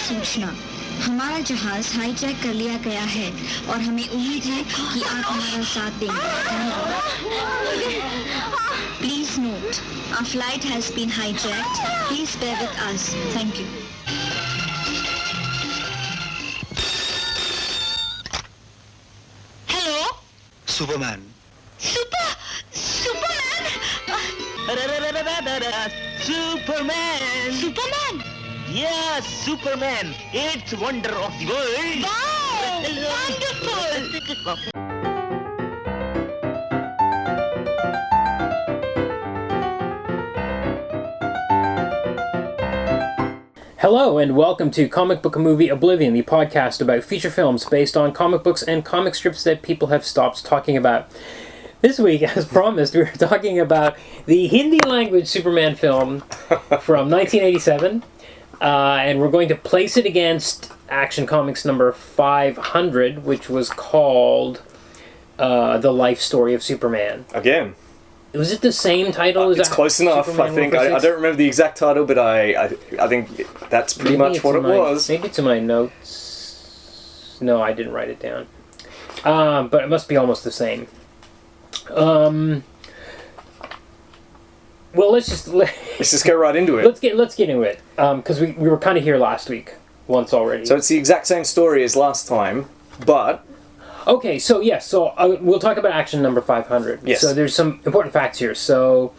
सूचना हमारा जहाज हाईजैक कर लिया गया है और हमें उम्मीद है कि आप हमारा साथ देंगे please note our flight has been hijacked please bear with us thank you hello Superman Superman! Yes, Superman! It's wonder of the world! wow wonderful Hello and welcome to Comic Book Movie Oblivion, the podcast about feature films based on comic books and comic strips that people have stopped talking about. This week, as promised, we're talking about the Hindi language Superman film from 1987, and we're going to place it against Action Comics number 500, which was called The Life Story of Superman. Again. Was it the same title as It's close enough, Superman I think. I don't remember the exact title, but I think that's pretty much what it was. Maybe it's in my notes. No, I didn't write it down. But it must be almost the same. Well, let's just go right into it. Let's get into it. Because we were kind of here last week once already. So it's the exact same story as last time, but okay. So yes. We'll talk about Action number 500. Yes. So there's some important facts here. So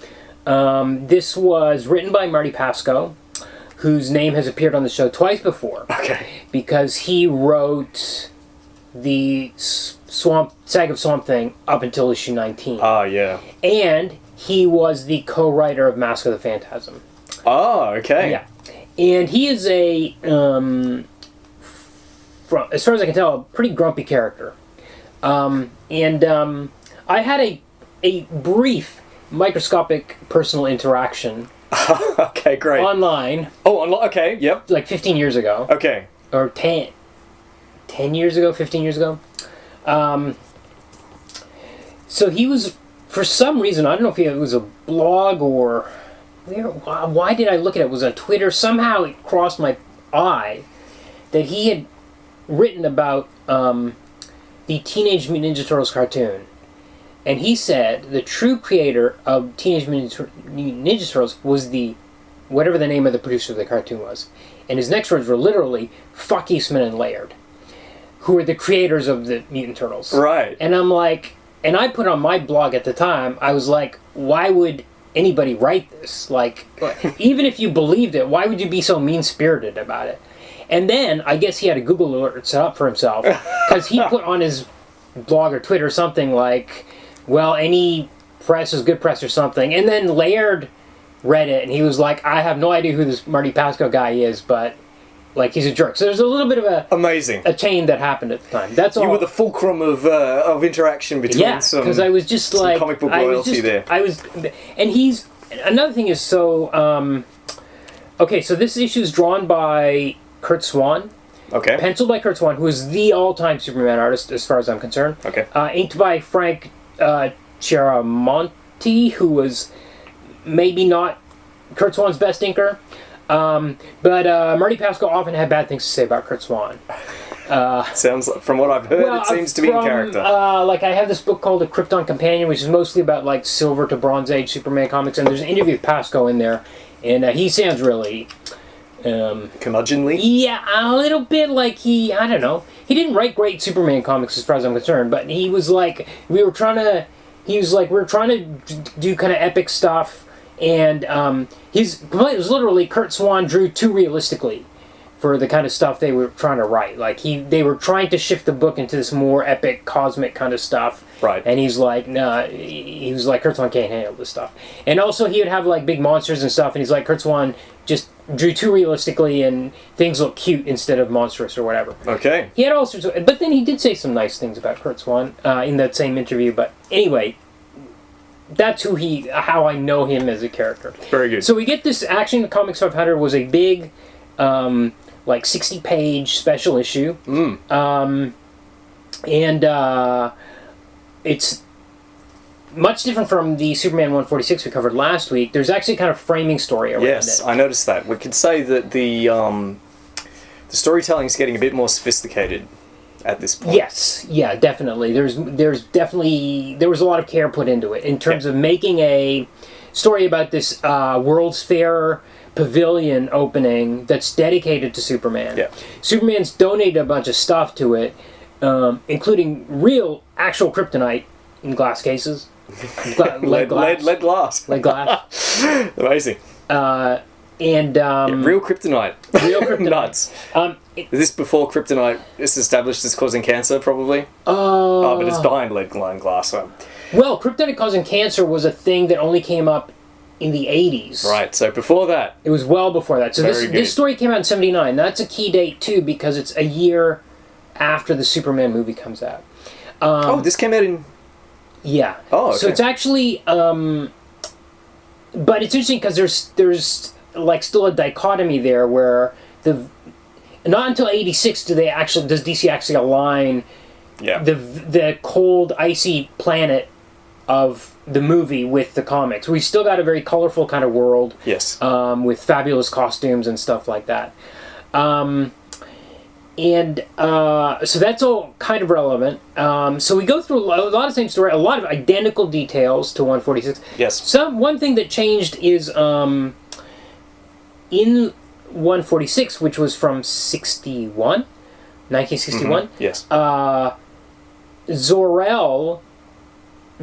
this was written by Marty Pasko, whose name has appeared on the show twice before. Okay. Because he wrote the Saga of Swamp Thing up until issue 19. Ah, yeah. And he was the co-writer of Mask of the Phantasm. Oh, okay. Yeah. And he is a, as far as I can tell, a pretty grumpy character. I had a brief microscopic personal interaction okay, great. online. Oh, okay, yep. Like 15 years ago. Okay. Or 10 years ago, 15 years ago. So he was, for some reason, I don't know if it was a blog or why did I look at it? It was on Twitter. Somehow it crossed my eye that he had written about the Teenage Mutant Ninja Turtles cartoon. And he said the true creator of Teenage Mutant Ninja Turtles was whatever the name of the producer of the cartoon was. And his next words were literally, fuck Eastman and Laird, who were the creators of the Mutant Turtles. Right. And I'm like, and I put on my blog at the time, I was like, why would anybody write this? Like, even if you believed it, why would you be so mean-spirited about it? And then, I guess he had a Google alert set up for himself, because he put on his blog or Twitter something like, well, any press is good press or something. And then Laird read it, and he was like, I have no idea who this Marty Pasko guy is, but like he's a jerk. So there's a little bit of a chain that happened at the time. That's all. You were the fulcrum of interaction between some. Because I was just like comic book royalty there. And he's another thing is so. Okay, so this issue is drawn by Curt Swan. Okay. Penciled by Curt Swan, who is the all-time Superman artist as far as I'm concerned. Okay. Inked by Frank Chiaramonte, who was maybe not Curt Swan's best inker. But Marty Pasko often had bad things to say about Curt Swan. Sounds like, from what I've heard, it seems to be in character. Like I have this book called The Krypton Companion, which is mostly about like Silver to Bronze Age Superman comics, and there's an interview with Pasko in there, and he sounds really curmudgeonly? Yeah, a little bit like I don't know. He didn't write great Superman comics as far as I'm concerned, but he was like, we were trying to do kind of epic stuff. And his complaint was literally Curt Swan drew too realistically for the kind of stuff they were trying to write. Like they were trying to shift the book into this more epic, cosmic kind of stuff. Right. And he's like, nah. He was like, Curt Swan can't handle this stuff. And also he would have like big monsters and stuff. And he's like, Curt Swan just drew too realistically, and things look cute instead of monstrous or whatever. Okay. He had all sorts of, but then he did say some nice things about Curt Swan in that same interview. But anyway. That's how I know him as a character. Very good. So we get this Action Comics 500 was a big, like 60-page special issue. It's much different from the Superman 146 we covered last week. There's actually kind of framing story around it. Yes, I noticed that. We could say that the the storytelling's getting a bit more sophisticated at this point. Yes, yeah, definitely. There was a lot of care put into it in terms of making a story about this World's Fair pavilion opening that's dedicated to Superman. Yeah. Superman's donated a bunch of stuff to it, including actual kryptonite in glass cases. Lead glass. Lead glass. Lead glass. Amazing. Real kryptonite. Real kryptonite. Nuts. Is this before kryptonite is established as causing cancer, probably? But it's behind lead glass. So. Well, kryptonite causing cancer was a thing that only came up in the 80s. Right, so before that. It was well before that. So this story came out in 79. That's a key date, too, because it's a year after the Superman movie comes out. This came out in... Yeah. Oh, okay. So it's actually... but it's interesting because there's like still a dichotomy there where not until 86 does DC actually align the cold, icy planet of the movie with the comics. We've still got a very colorful kind of world. Yes. With fabulous costumes and stuff like that. So that's all kind of relevant. So we go through a lot of the same story, a lot of identical details to 146. Yes. One thing that changed is in 146, which was from 1961. Mm-hmm. Yes.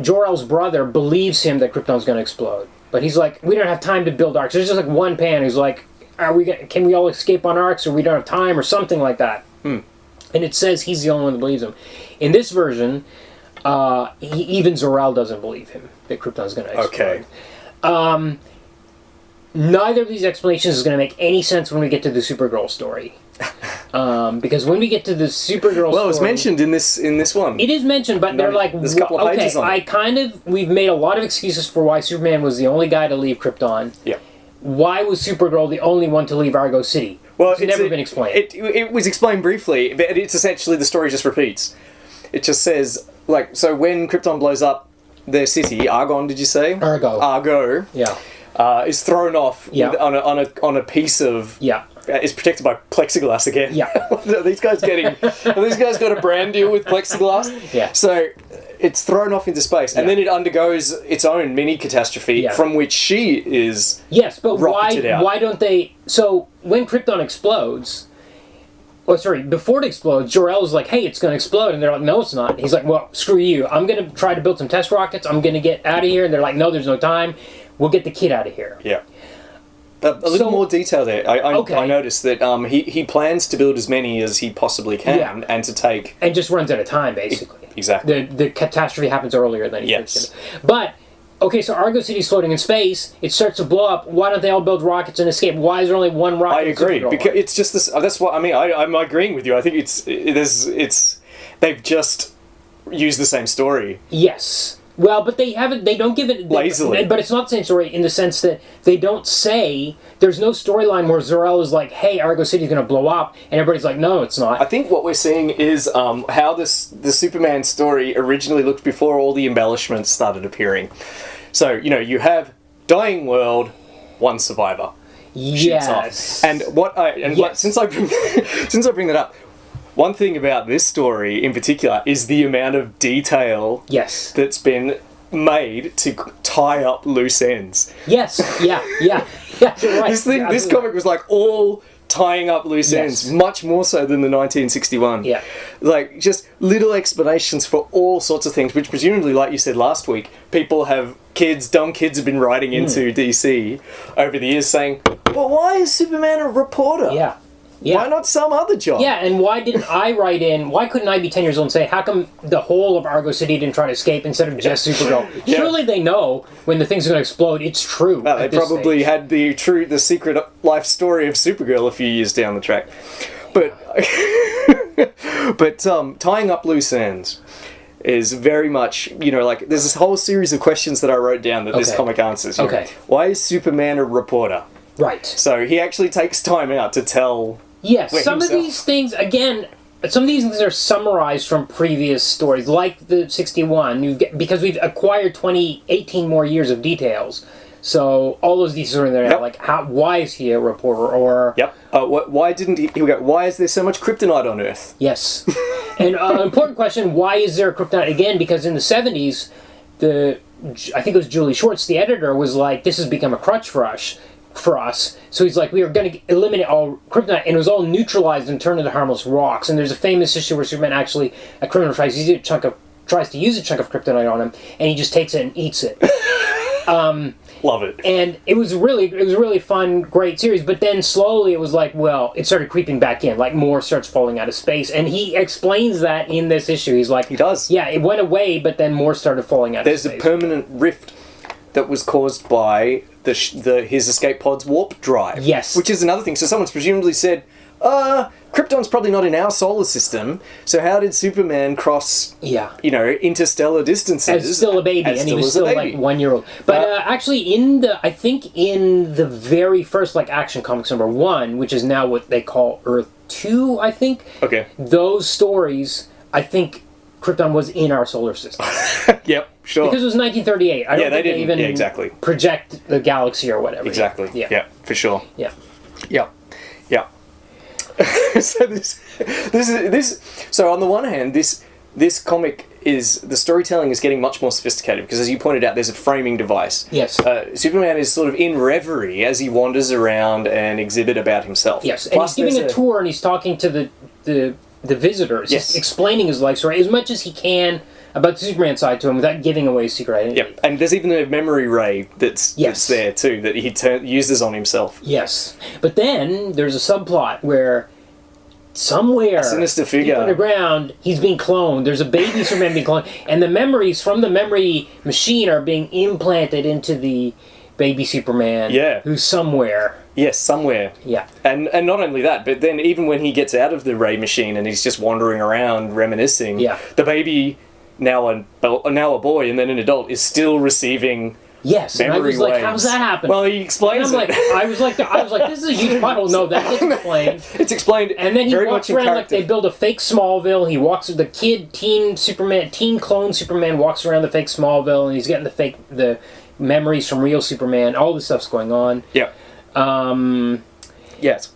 Jor-El's brother believes him that Krypton's going to explode, but he's like, we don't have time to build arcs. There's just like one pan who's like, can we all escape on arcs, or we don't have time, or something like that. And it says he's the only one that believes him. In this version, even Zor-El doesn't believe him that Krypton's going to explode. Okay. Neither of these explanations is going to make any sense when we get to the Supergirl story. Because when we get to the Supergirl story... Well, it's mentioned in this one. It is mentioned, but they're like... There's a couple of pages on it. We've made a lot of excuses for why Superman was the only guy to leave Krypton. Yeah. Why was Supergirl the only one to leave Argo City? Well, it's never been explained. It was explained briefly, but it's essentially the story just repeats. It just says, so when Krypton blows up their city, Argon, did you say? Argo. Yeah. Is thrown off on a piece of... Yeah. Is protected by plexiglass again. Yeah. Are these guys got a brand deal with plexiglass? Yeah. So it's thrown off into space, and then it undergoes its own mini catastrophe from which she is rocketed out. Why don't they... So when Krypton explodes... before it explodes, Jor-El is like, hey, it's going to explode. And they're like, no, it's not. He's like, well, screw you. I'm going to try to build some test rockets. I'm going to get out of here. And they're like, no, there's no time. We'll get the kid out of here. Yeah. A little more detail there. I noticed that he plans to build as many as he possibly can and to take... And just runs out of time, basically. Exactly. The catastrophe happens earlier than he thinks it. But... Okay, so Argo City's floating in space. It starts to blow up. Why don't they all build rockets and escape? Why is there only one rocket? I agree, because it's just this. That's what I mean. I'm agreeing with you. I think they've just used the same story. Yes. Well, but they haven't. They don't give it lazily. But it's not the same story in the sense that they don't say. There's no storyline where Zor-El is like, "Hey, Argo City's going to blow up," and everybody's like, "No, it's not." I think what we're seeing is how the Superman story originally looked before all the embellishments started appearing. So you have dying world, one survivor. Yes. And since I bring that up, one thing about this story in particular is the amount of detail that's been made to tie up loose ends. Yes. Yeah. You're right. This comic was like all tying up loose ends, much more so than the 1961. Yeah. Like, just little explanations for all sorts of things, which presumably, like you said last week, dumb kids have been writing into DC over the years saying, well, why is Superman a reporter? Yeah. Why not some other job? Yeah, and why couldn't I be 10 years old and say, how come the whole of Argo City didn't try to escape instead of just Supergirl? Surely they know when the thing's going to explode, it's true. Well, they probably had the secret life story of Supergirl a few years down the track. But tying up loose ends is very much, there's this whole series of questions that I wrote down that this comic answers. Why is Superman a reporter? Right. So he actually takes time out to tell... Yes, some of these things are summarized from previous stories, like the 61, because we've acquired 18 more years of details. So all those details are in there now, like why is he a reporter, or Why didn't he? He'll go, why is there so much kryptonite on Earth? Yes. And an important question, why is there kryptonite? Again, because in the 70s, I think it was Julie Schwartz, the editor, was like, this has become a crutch for us. So he's like, we are going to eliminate all kryptonite, and it was all neutralized and turned into harmless rocks. And there's a famous issue where Superman actually, a criminal tries to use a chunk of kryptonite on him, and he just takes it and eats it. Love it. And it was a really fun, great series. But then slowly it was like, well, it started creeping back in. Like more starts falling out of space, and he explains that in this issue. He's like, he does. Yeah, it went away, but then more started falling out of space. There's a permanent rift that was caused by his escape pod's warp drive. Yes. Which is another thing. So someone's presumably said, Krypton's probably not in our solar system, so how did Superman cross, interstellar distances? As still a baby, and he was still like 1 year old. But actually, I think in the very first Action Comics #1, which is now what they call Earth 2, I think. Okay. Those stories, I think Krypton was in our solar system. Yep, sure. Because it was 1938. I don't think they even exactly project the galaxy or whatever. Exactly. Yeah, for sure. Yeah. Yeah. Yeah. So So on the one hand, this comic the storytelling is getting much more sophisticated because, as you pointed out, there's a framing device. Yes. Superman is sort of in reverie as he wanders around and exhibit about himself. Yes, and he's giving a tour and he's talking to the visitors. Yes. He's explaining his life story as much as he can about the Superman side to him without giving away his secret identity. Yep, and there's even a memory ray that's there too that he uses on himself. Yes, but then there's a subplot where somewhere a sinister figure deep underground he's being cloned. There's a baby Superman being cloned, and the memories from the memory machine are being implanted into the baby Superman. Yeah, who's somewhere. Yes, somewhere. Yeah, and not only that, but then even when he gets out of the ray machine and he's just wandering around reminiscing, the baby, now a boy and then an adult, is still receiving. Yes, and I was like, waves. how's that happen? Well, he explains it. I was like, this is a huge puddle. No, that gets explained. It's explained. And then he very walks much around like they build a fake Smallville. He walks with the teen clone Superman walks around the fake Smallville, and he's getting the memories from real Superman. All this stuff's going on. Yeah. Yes.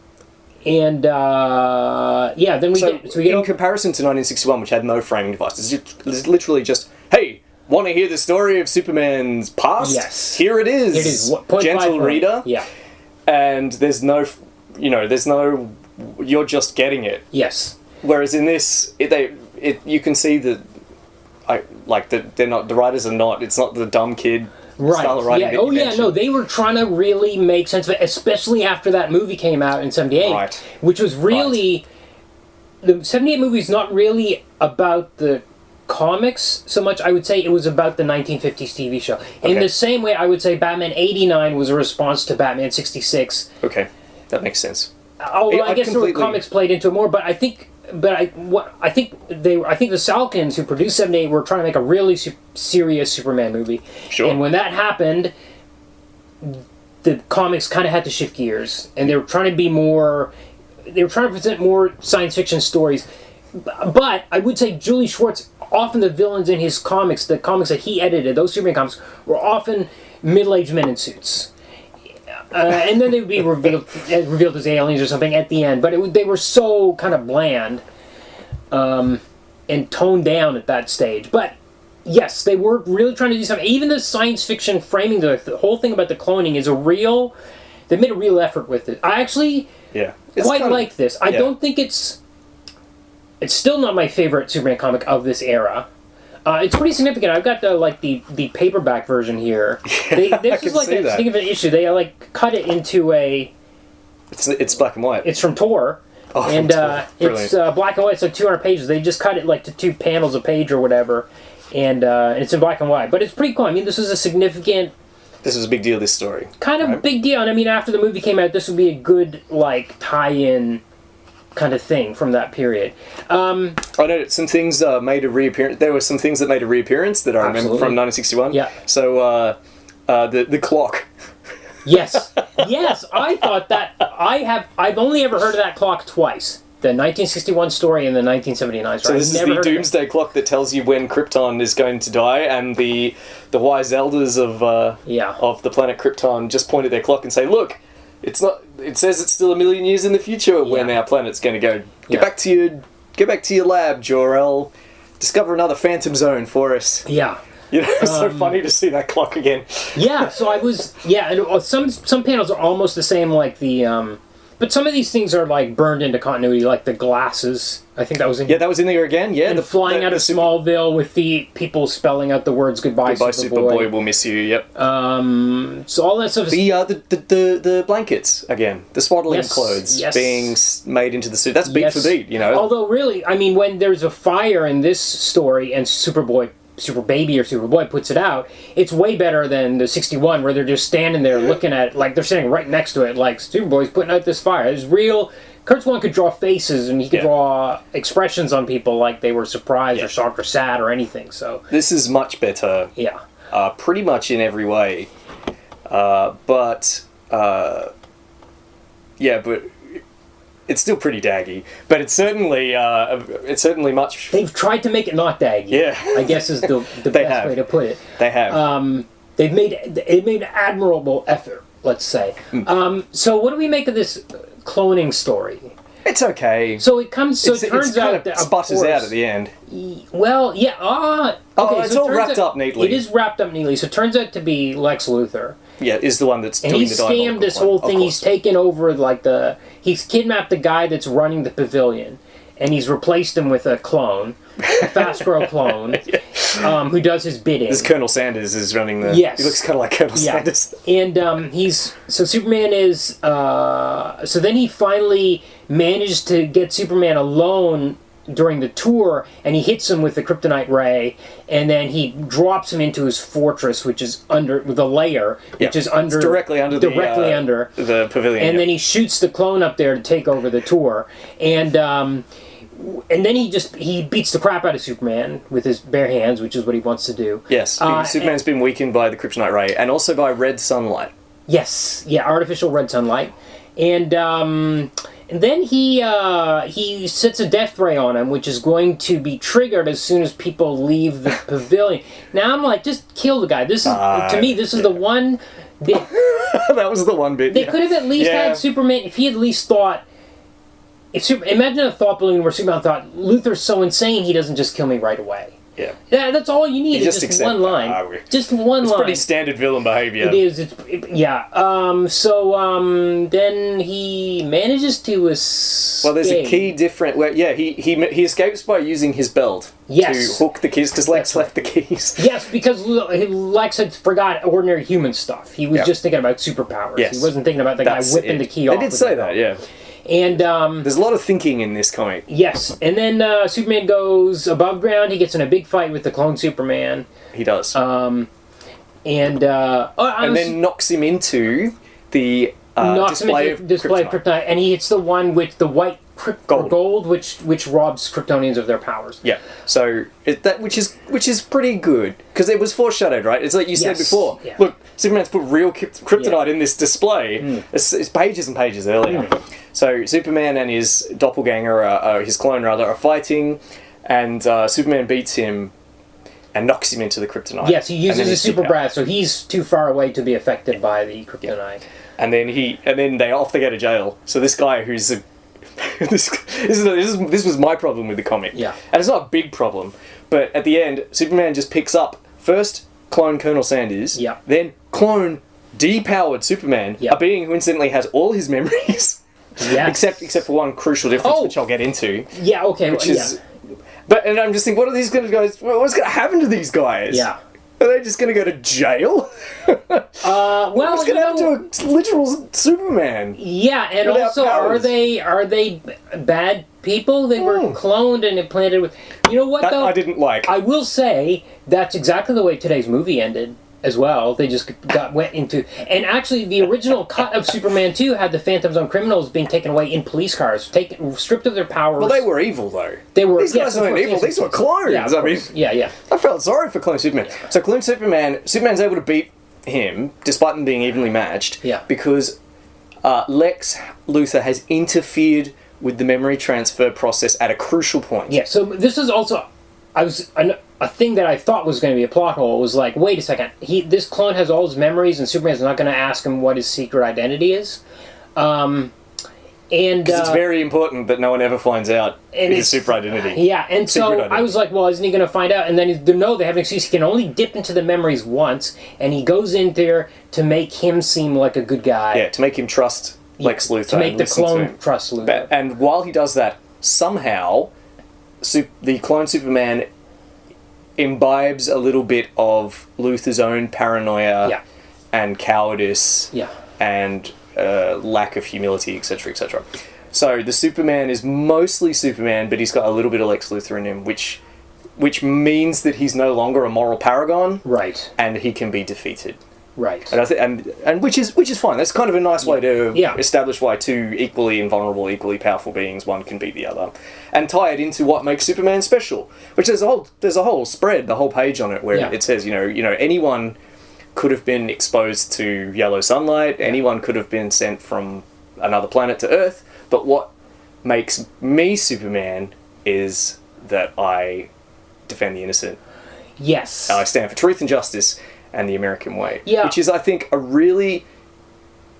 And then we get in comparison to 1961, which had no framing device, it's literally just, hey, want to hear the story of Superman's past? Yes. Here it is. It is gentle reader. Yeah. And there's no, you're just getting it. Yes. Whereas in this, you can see that, they're not, the writers are not. It's not the dumb kid. Style of writing. Yeah. Oh yeah. No, they were trying to really make sense of it, especially after that movie came out in '78, right. Which was really the '78 movie is not really about the comics so much. I would say it was about the 1950s TV show. Okay. In the same way, I would say Batman '89 was a response to Batman '66. Okay, that makes sense. Although I guess there were comics played into it more, but I think the Salkins who produced '78 were trying to make a really serious Superman movie. Sure. And when that happened, the comics kind of had to shift gears, and they were trying to present more science fiction stories. But I would say Julie Schwartz, often the villains in his comics, the comics that he edited, those Superman comics, were often middle-aged men in suits. And then they would be revealed as aliens or something at the end. But they were so kind of bland and toned down at that stage. But yes, they were really trying to do something. Even the science fiction framing, the whole thing about the cloning is they made a real effort with it. I actually quite like this. I don't think it's still not my favorite Superman comic of this era. It's pretty significant. I've got the paperback version here. This is like a significant issue. They cut it into a. It's black and white. It's from Tor, and it's black and white. It's like 200 pages. They just cut it to 2 panels a page or whatever, and it's in black and white. But it's pretty cool. I mean, this is a significant. This was a big deal. This story. Kind of a big deal, and I mean, after the movie came out, this would be a good tie-in kind of thing from that period. I know some things made a reappearance. There were some things that made a reappearance that I remember from 1961. Yeah. So the clock. Yes. I thought that I've only ever heard of that clock twice. The 1961 story and the 1979 story. So this is the doomsday clock that tells you when Krypton is going to die, and the wise elders of the planet Krypton just point at their clock and say, "Look, It's not. It says it's still a million years in the future when our planet's going to go. Get back to your lab, Jor-El. Discover another phantom zone for us. Yeah. You know, it's so funny to see that clock again. Yeah, so I was... Yeah, and some panels are almost the same, like the... but some of these things are, like, burned into continuity, like the glasses. I think that was in... Yeah, that was in there again, yeah. And flying out of Smallville with the people spelling out the words, Goodbye, Superboy, we'll miss you, yep. So all that stuff is... The blankets, again. The swaddling clothes being made into the suit. That's beat for beat, you know. Although, really, I mean, when there's a fire in this story and Super Baby or Superboy puts it out, it's way better than the 61 where they're just standing there looking at it, like they're standing right next to it, like Superboy's putting out this fire. It's real. Curt Swan could draw faces and he could draw expressions on people like they were surprised or shocked or sad or anything. So this is much better. Yeah. Pretty much in every way. But it's still pretty daggy, but it's certainly much. They've tried to make it not daggy. Yeah, I guess is the best way to put it. They have. They've made an admirable effort. Let's say. So what do we make of this cloning story? It's okay. So it comes. So it turns out that sputters out at the end. Well, yeah. Okay, it's all wrapped up neatly. It is wrapped up neatly. So it turns out to be Lex Luthor. Yeah, is the one that's and doing the diabolical he's scammed this whole thing. He's taken over he's kidnapped the guy that's running the pavilion, and he's replaced him with a clone, a fast-grow clone, who does his bidding. This Colonel Sanders is running the. Yes, he looks kind of like Colonel Sanders. And Superman is. So then he finally manages to get Superman alone during the tour, and he hits him with the kryptonite ray, and then he drops him into his fortress, which is under with a layer, which is under directly under the pavilion. And then he shoots the clone up there to take over the tour, and then he beats the crap out of Superman with his bare hands, which is what he wants to do. Yes, Superman's been weakened by the kryptonite ray, and also by red sunlight. Yes, artificial red sunlight, and then he sets a death ray on him, which is going to be triggered as soon as people leave the pavilion. Now I'm like, just kill the guy. This is to me, this is the one. That was the one bit. They could have at least had Superman if he at least thought. Imagine a thought balloon where Superman thought, Luthor's so insane he doesn't just kill me right away. Yeah. That's all you need. Is just one line. Just one line. It's pretty standard villain behavior. It is. Then he manages to escape. Well, there's a key different. Where, he escapes by using his belt to hook the keys because Lex left the keys. Yes, because Lex had forgot ordinary human stuff. He was just thinking about superpowers. Yes. He wasn't thinking about the guy whipping the key off. They did say that, yeah. And there's a lot of thinking in this comic. Yes, and then Superman goes above ground. He gets in a big fight with the clone Superman. He does. And then knocks him into the display of kryptonite. And he hits the one with the white gold, which robs Kryptonians of their powers. Yeah. So which is pretty good because it was foreshadowed, right? It's like you said before. Yeah. Look, Superman's put real kryptonite in this display. It's pages and pages earlier. So Superman and his doppelganger, his clone rather, are fighting, and Superman beats him and knocks him into the kryptonite. Yes, he uses his super breath, so he's too far away to be affected by the kryptonite. Yeah. And then they go to jail. So this guy who's this was my problem with the comic. Yeah. And it's not a big problem, but at the end, Superman just picks up first clone Colonel Sanders, then clone depowered Superman, a being who incidentally has all his memories. Yes. Except for one crucial difference, which I'll get into. Yeah, okay. And I'm just thinking, what are these going to go? What's going to happen to these guys? Yeah. Are they just going to go to jail? What's going to happen to a literal Superman? Yeah, and also, powers? are they bad people? They were cloned and implanted with. You know what? That though I didn't like. I will say that's exactly the way today's movie ended. As well, they just went into, and actually the original cut of Superman 2 had the Phantom Zone criminals being taken away in police cars, stripped of their powers. Well, they were evil though. These guys weren't evil; these were clones. Yeah, I felt sorry for Clone Superman. Yeah. So Clone Superman's able to beat him despite them being evenly matched. Yeah. Because Lex Luthor has interfered with the memory transfer process at a crucial point. Yeah. So this is also, a thing that I thought was going to be a plot hole was like, wait a second, this clone has all his memories and Superman's not going to ask him what his secret identity is. And Because it's very important that no one ever finds out his super identity. Yeah, and so I was like, well, isn't he going to find out? And then no, they have an excuse. He can only dip into the memories once, and he goes in there to make him seem like a good guy. Yeah, to make him trust Lex Luthor. To make the clone trust Luthor. And while he does that, somehow, the clone Superman imbibes a little bit of Luthor's own paranoia and cowardice and lack of humility, etc., etc. So the Superman is mostly Superman, but he's got a little bit of Lex Luthor in him, which means that he's no longer a moral paragon, right? And he can be defeated, right? And I and which is fine. That's kind of a nice way to establish why two equally invulnerable, equally powerful beings, one can beat the other, and tie it into what makes Superman special. Which there's a whole spread, the whole page on it, where it says, you know, anyone could have been exposed to yellow sunlight. Anyone could have been sent from another planet to Earth. But what makes me Superman is that I defend the innocent. Yes. I stand for truth and justice and the American way. Yeah. Which is, I think, a really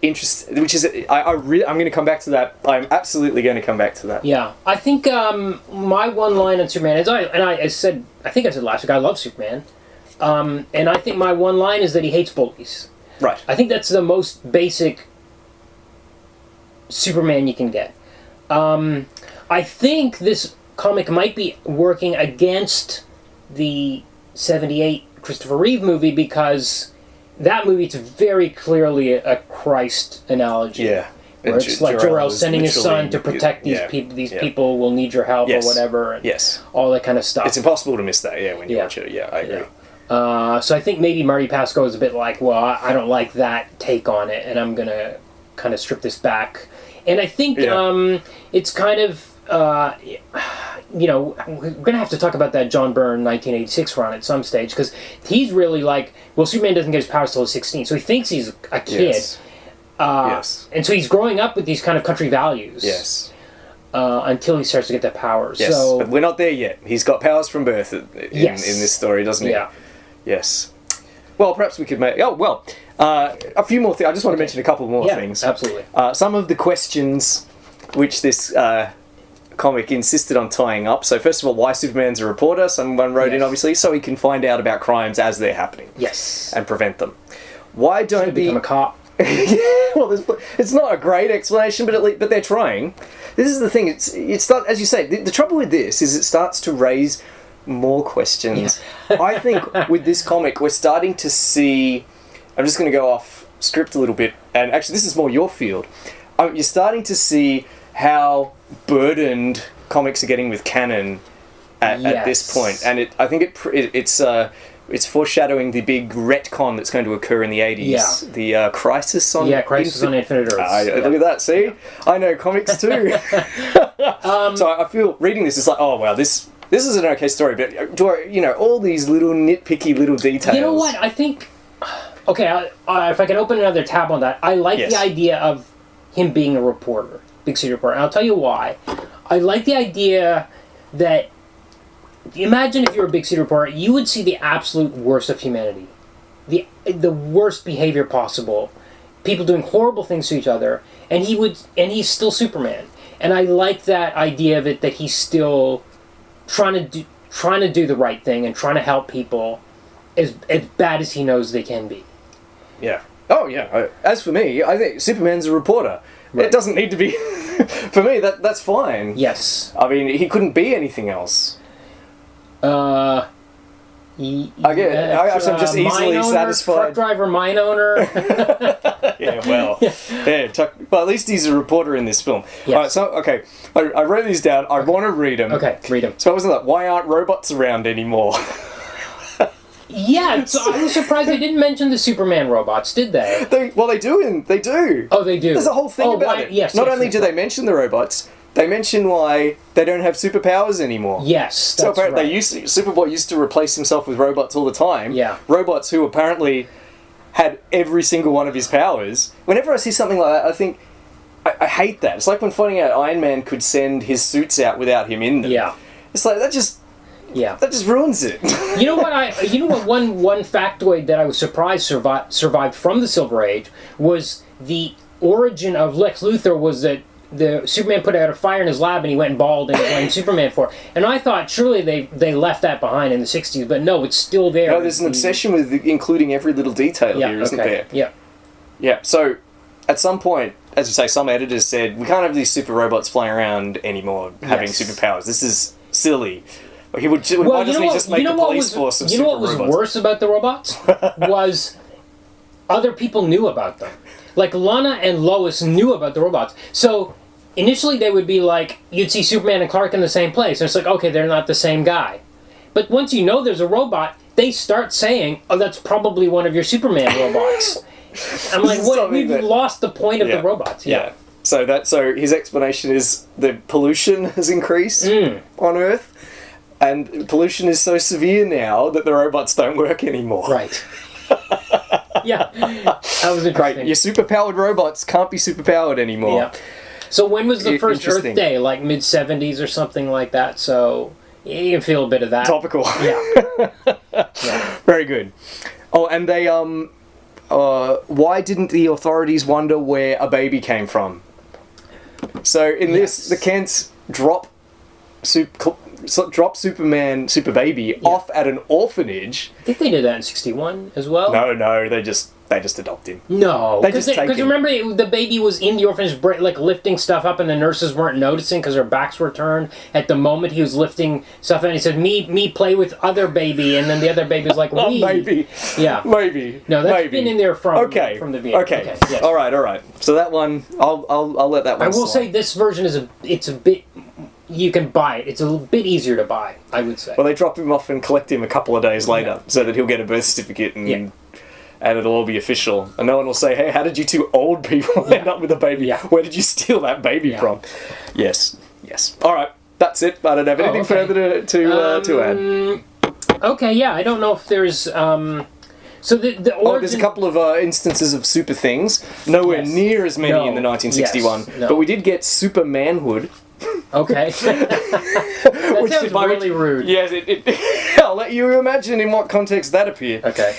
interesting... Which is... I'm going to come back to that. I'm absolutely going to come back to that. Yeah. I think my one line on Superman is... I said last week, I love Superman. And I think my one line is that he hates bullies. Right. I think that's the most basic Superman you can get. I think this comic might be working against the 78 Christopher Reeve movie because that movie, it's very clearly a Christ analogy. Yeah. Where it's like Jor-El sending his son to protect these people. These people will need your help or whatever. And all that kind of stuff. It's impossible to miss that, when you watch it. Yeah, I agree. So I think maybe Marty Pasko is a bit like, well, I don't like that take on it, and I'm going to kind of strip this back. And I think it's kind of, we're going to have to talk about that John Byrne 1986 run at some stage, because he's really like, well, Superman doesn't get his powers till he's 16, so he thinks he's a kid. Yes. And so he's growing up with these kind of country values. Yes. Until he starts to get that powers. Yes, so, but we're not there yet. He's got powers from birth in this story, doesn't he? Yeah. Yes. Well, perhaps we could make... a few more things. I just want to mention a couple more things. Absolutely. Some of the questions which this comic insisted on tying up. So first of all, why Superman's a reporter? Someone wrote in, obviously, so he can find out about crimes as they're happening. Yes. And prevent them. Why don't become a cop? Well, it's not a great explanation, but they're trying. This is the thing. It's not, as you say. The trouble with this is it starts to raise more questions. Yeah. I think with this comic, we're starting to see. I'm just going to go off script a little bit, and actually, this is more your field. You're starting to see how burdened comics are getting with canon at this point, and I think it's foreshadowing the big retcon that's going to occur in the 80s. Yeah. The Crisis on... Yeah, Crisis on Infinite Earths. Look at that, see? Yeah. I know comics too. So I feel, reading this, it's like, oh, wow, this is an okay story, but all these little nitpicky little details... You know what? I think... Okay, if I can open another tab on that, I like the idea of him being a reporter, big city reporter, and I'll tell you why. I like the idea that... Imagine if you were a big city reporter, you would see the absolute worst of humanity. The worst behavior possible. People doing horrible things to each other, and he's still Superman. And I like that idea of it, that he's still trying to do the right thing and trying to help people as bad as he knows they can be. Yeah. Oh, yeah. As for me, I think Superman's a reporter. Right. It doesn't need to be... For me, that's fine. Yes. I mean, he couldn't be anything else. I'm just easily satisfied. Truck driver, mine owner. Well, at least he's a reporter in this film. Yes. All right, so, okay, I wrote these down. I want to read them. Okay, read them. So I wasn't like, why aren't robots around anymore? Yeah, so I was surprised they didn't mention the Superman robots, did they? They do. Oh, they do. There's a whole thing about it. Yes, Not only do they mention the robots, they mention why they don't have superpowers anymore. Yes, that's right. Superboy used to replace himself with robots all the time. Yeah. Robots who apparently had every single one of his powers. Whenever I see something like that, I think, I hate that. It's like when finding out Iron Man could send his suits out without him in them. Yeah. It's like, that just ruins it. You know what? One factoid that I was surprised survived from the Silver Age was the origin of Lex Luthor was that the Superman put out a fire in his lab and he went bald and blamed Superman for it. And I thought surely they left that behind in the 60s, but no, it's still there. No, there's an obsession with including every little detail here, isn't there? Yeah. Yeah, so at some point, as you say, some editors said, we can't have these super robots flying around anymore having superpowers. This is silly. Why doesn't he just make a police force of super robots? You know what was worse about the robots? Was other people knew about them. Like, Lana and Lois knew about the robots. So, initially they would be like, you'd see Superman and Clark in the same place. And it's like, okay, they're not the same guy. But once you know there's a robot, they start saying, oh, that's probably one of your Superman robots. I'm like, what? We've lost the point of the robots. Yeah. So his explanation is the pollution has increased on Earth. And pollution is so severe now that the robots don't work anymore. Right. Yeah, that was interesting. Great. Your superpowered robots can't be superpowered anymore. Yeah. So when was the first Earth Day? Like mid-70s or something like that. So you can feel a bit of that. Topical. Yeah. Yeah. Very good. Oh, and they why didn't the authorities wonder where a baby came from? So in this, the Kents drop Superman, Super Baby off at an orphanage. I think they did that in 61 as well. No, they just adopt him. No, because remember the baby was in the orphanage, like lifting stuff up, and the nurses weren't noticing because their backs were turned. At the moment he was lifting stuff, and he said, "Me play with other baby," and then the other baby was like, "We." Maybe. Yeah. Maybe. No, that's been in there from the beginning. Okay. Yes. All right. So that one, I'll let that one. I will say this version it's a bit. You can buy it. It's a bit easier to buy, I would say. Well, they drop him off and collect him a couple of days later, so that he'll get a birth certificate and it'll all be official. And no one will say, "Hey, how did you two old people end up with a baby? Yeah. Where did you steal that baby from?" Yes. All right, that's it. I don't have anything further to add. Okay, yeah, I don't know if there's. So the origin... there's a couple of instances of super things. Nowhere near as many in the 1961, but we did get super manhood. Okay. That sounds really rude. Yes, I'll let you imagine in what context that appeared. Okay.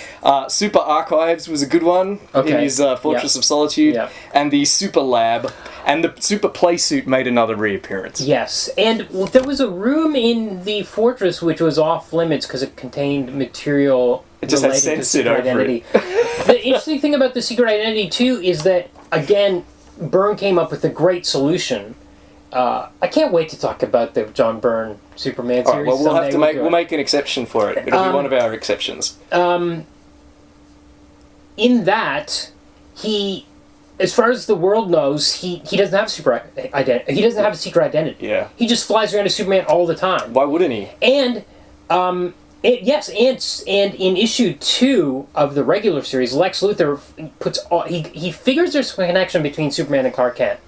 Super Archives was a good one in his Fortress of Solitude. Yep. And the Super Lab and the Super Playsuit made another reappearance. Yes, and there was a room in the Fortress which was off limits because it contained material it just had related to censored Secret over Identity. it. The interesting thing about the Secret Identity, too, is that, again, Byrne came up with a great solution. I can't wait to talk about the John Byrne Superman series. All right, well, we'll make an exception for it. It'll be one of our exceptions. In that, he, as far as the world knows, he doesn't have he doesn't have a secret identity. Yeah. He just flies around as Superman all the time. Why wouldn't he? And and in issue 2 of the regular series, Lex Luthor he figures there's a connection between Superman and Clark Kent.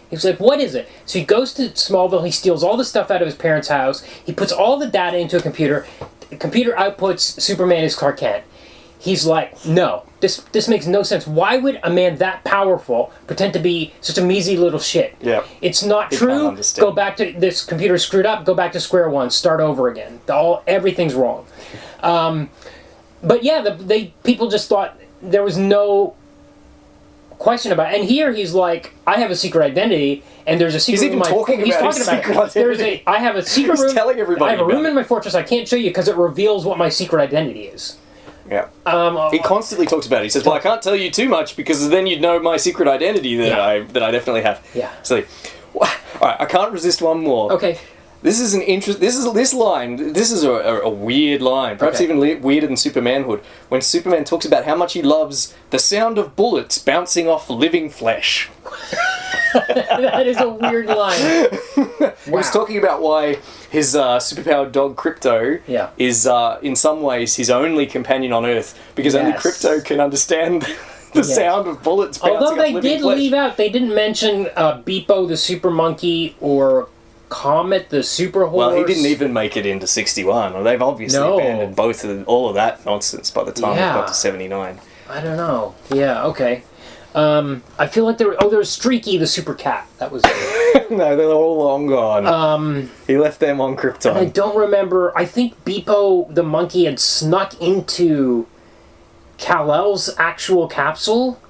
He's like, what is it? So he goes to Smallville, he steals all the stuff out of his parents' house, he puts all the data into a computer, the computer outputs Superman as Clark Kent. He's like, no, this makes no sense. Why would a man that powerful pretend to be such a measly little shit? Yeah. It's not true. Go back to, this computer screwed up, go back to square one, start over again. Everything's wrong. But yeah, people just thought there was no question about it. And here he's like, I have a secret identity, and there's a secret room in my fortress. He's talking about it. I have a secret room. He's telling everybody. I have a room in my fortress I can't show you because it reveals what my secret identity is. Yeah. He constantly talks about it. He says, "Well, I can't tell you too much because then you'd know my secret identity that I definitely have." Yeah. So, all right, I can't resist one more. Okay. This is this line. This is a weird line, perhaps even weirder than Supermanhood. When Superman talks about how much he loves the sound of bullets bouncing off living flesh. That is a weird line. He was talking about why his superpowered dog Crypto is in some ways his only companion on Earth because only Crypto can understand the sound of bullets bouncing off living flesh. Although they did leave out, they didn't mention Beepo the super monkey or Comet the super horse. Well, he didn't even make it into 61. Well, they've obviously abandoned all of that nonsense by the time we got to 79. I don't know. Yeah, okay. I feel like there's Streaky the super cat. That was it. No, they're all long gone. He left them on Krypton. And I don't remember. I think Beepo the monkey had snuck into Kal-El's actual capsule.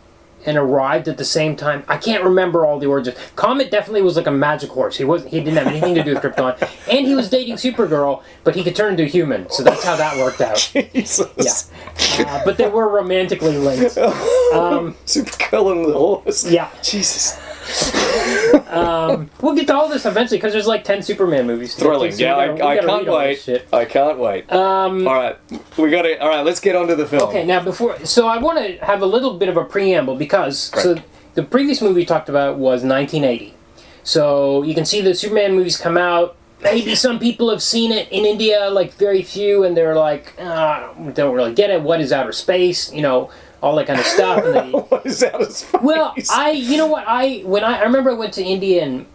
and arrived at the same time. I can't remember all the origins. Comet definitely was like a magic horse. He didn't have anything to do with Krypton, and he was dating Supergirl, but he could turn into a human. So that's how that worked out. Jesus. Yeah, but they were romantically linked. Supergirl and the horse. Yeah. Jesus. We'll get to all this eventually because there's like 10 Superman movies. Thrilling. So Yeah, I gotta can't read all this wait. shit. I can't wait. All right, we got it. All right, let's get on to the film. Okay, now so I want to have a little bit of a preamble because the previous movie we talked about was 1980. So you can see the Superman movies come out. Maybe some people have seen it in India, like very few, and they're like, don't really get it. What is outer space? You know, all that kind of stuff. And What is outer space? well, you know what? I remember I went to India in,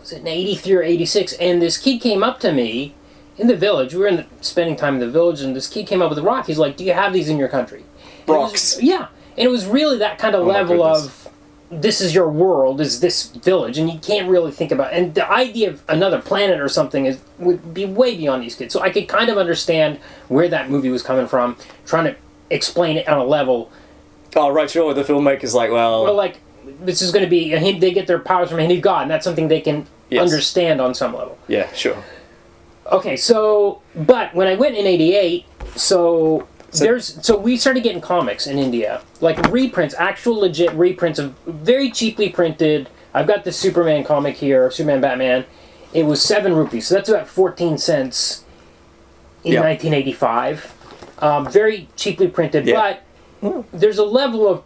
was it in 83 or 86, and this kid came up to me in the village. We were spending time in the village, and this kid came up with a rock. He's like, "Do you have these in your country?" Rocks. Yeah, and it was really that kind of level of, this is your world, is this village, and you can't really think about, and the idea of another planet or something would be way beyond these kids. So I could kind of understand where that movie was coming from, trying to explain it on a level. Oh, right, sure. The filmmaker's like, well, like, this is going to be a hint. They get their powers from a hint of God, and that's something they can understand on some level. Yeah, sure. Okay, but when I went in '88, so we started getting comics in India, like reprints, actual legit reprints of very cheaply printed. I've got the Superman comic here, Superman Batman. It was 7 rupees, so that's about 14 cents in 1985. Very cheaply printed, but there's a level of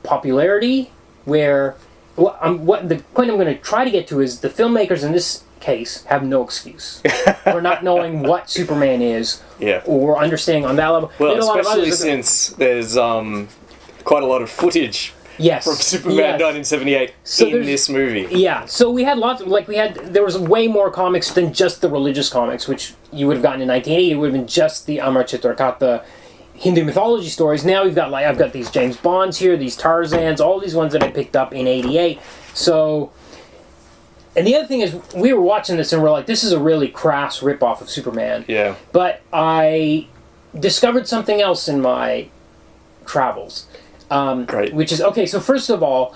popularity where what the point I'm going to try to get to is the filmmakers in this case have no excuse for not knowing what Superman is or understanding on that level. Well, especially since there's quite a lot of footage from Superman 1978 in this movie. Yeah, so we had there was way more comics than just the religious comics, which you would have gotten in 1980. It would have been just the Amar Chitrakat, Hindu mythology stories. Now we've got, like, I've got these James Bonds here, these Tarzans, all these ones that I picked up in '88. So, and the other thing is, we were watching this and we're like, this is a really crass ripoff of Superman. Yeah. But I discovered something else in my travels. Great. Which is, okay, so first of all,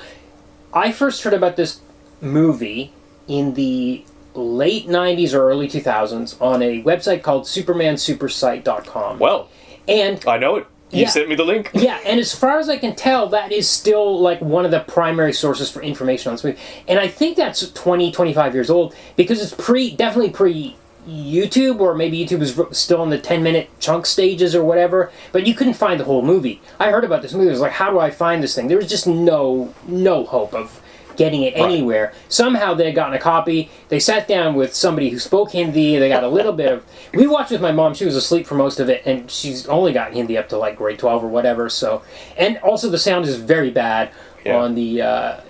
I first heard about this movie in the late 90s or early 2000s on a website called supermansupersite.com. Well, and I know it. You sent me the link. Yeah, and as far as I can tell, that is still like one of the primary sources for information on this movie. And I think that's 20, 25 years old because it's definitely pre-YouTube, or maybe YouTube was still in the 10-minute chunk stages or whatever, but you couldn't find the whole movie. I heard about this movie. I was like, how do I find this thing? There was just no hope of getting it anywhere. Somehow they had gotten a copy. They sat down with somebody who spoke Hindi. They got a little bit of... We watched with my mom. She was asleep for most of it, and she's only got Hindi up to like grade 12 or whatever. So, and also the sound is very bad on the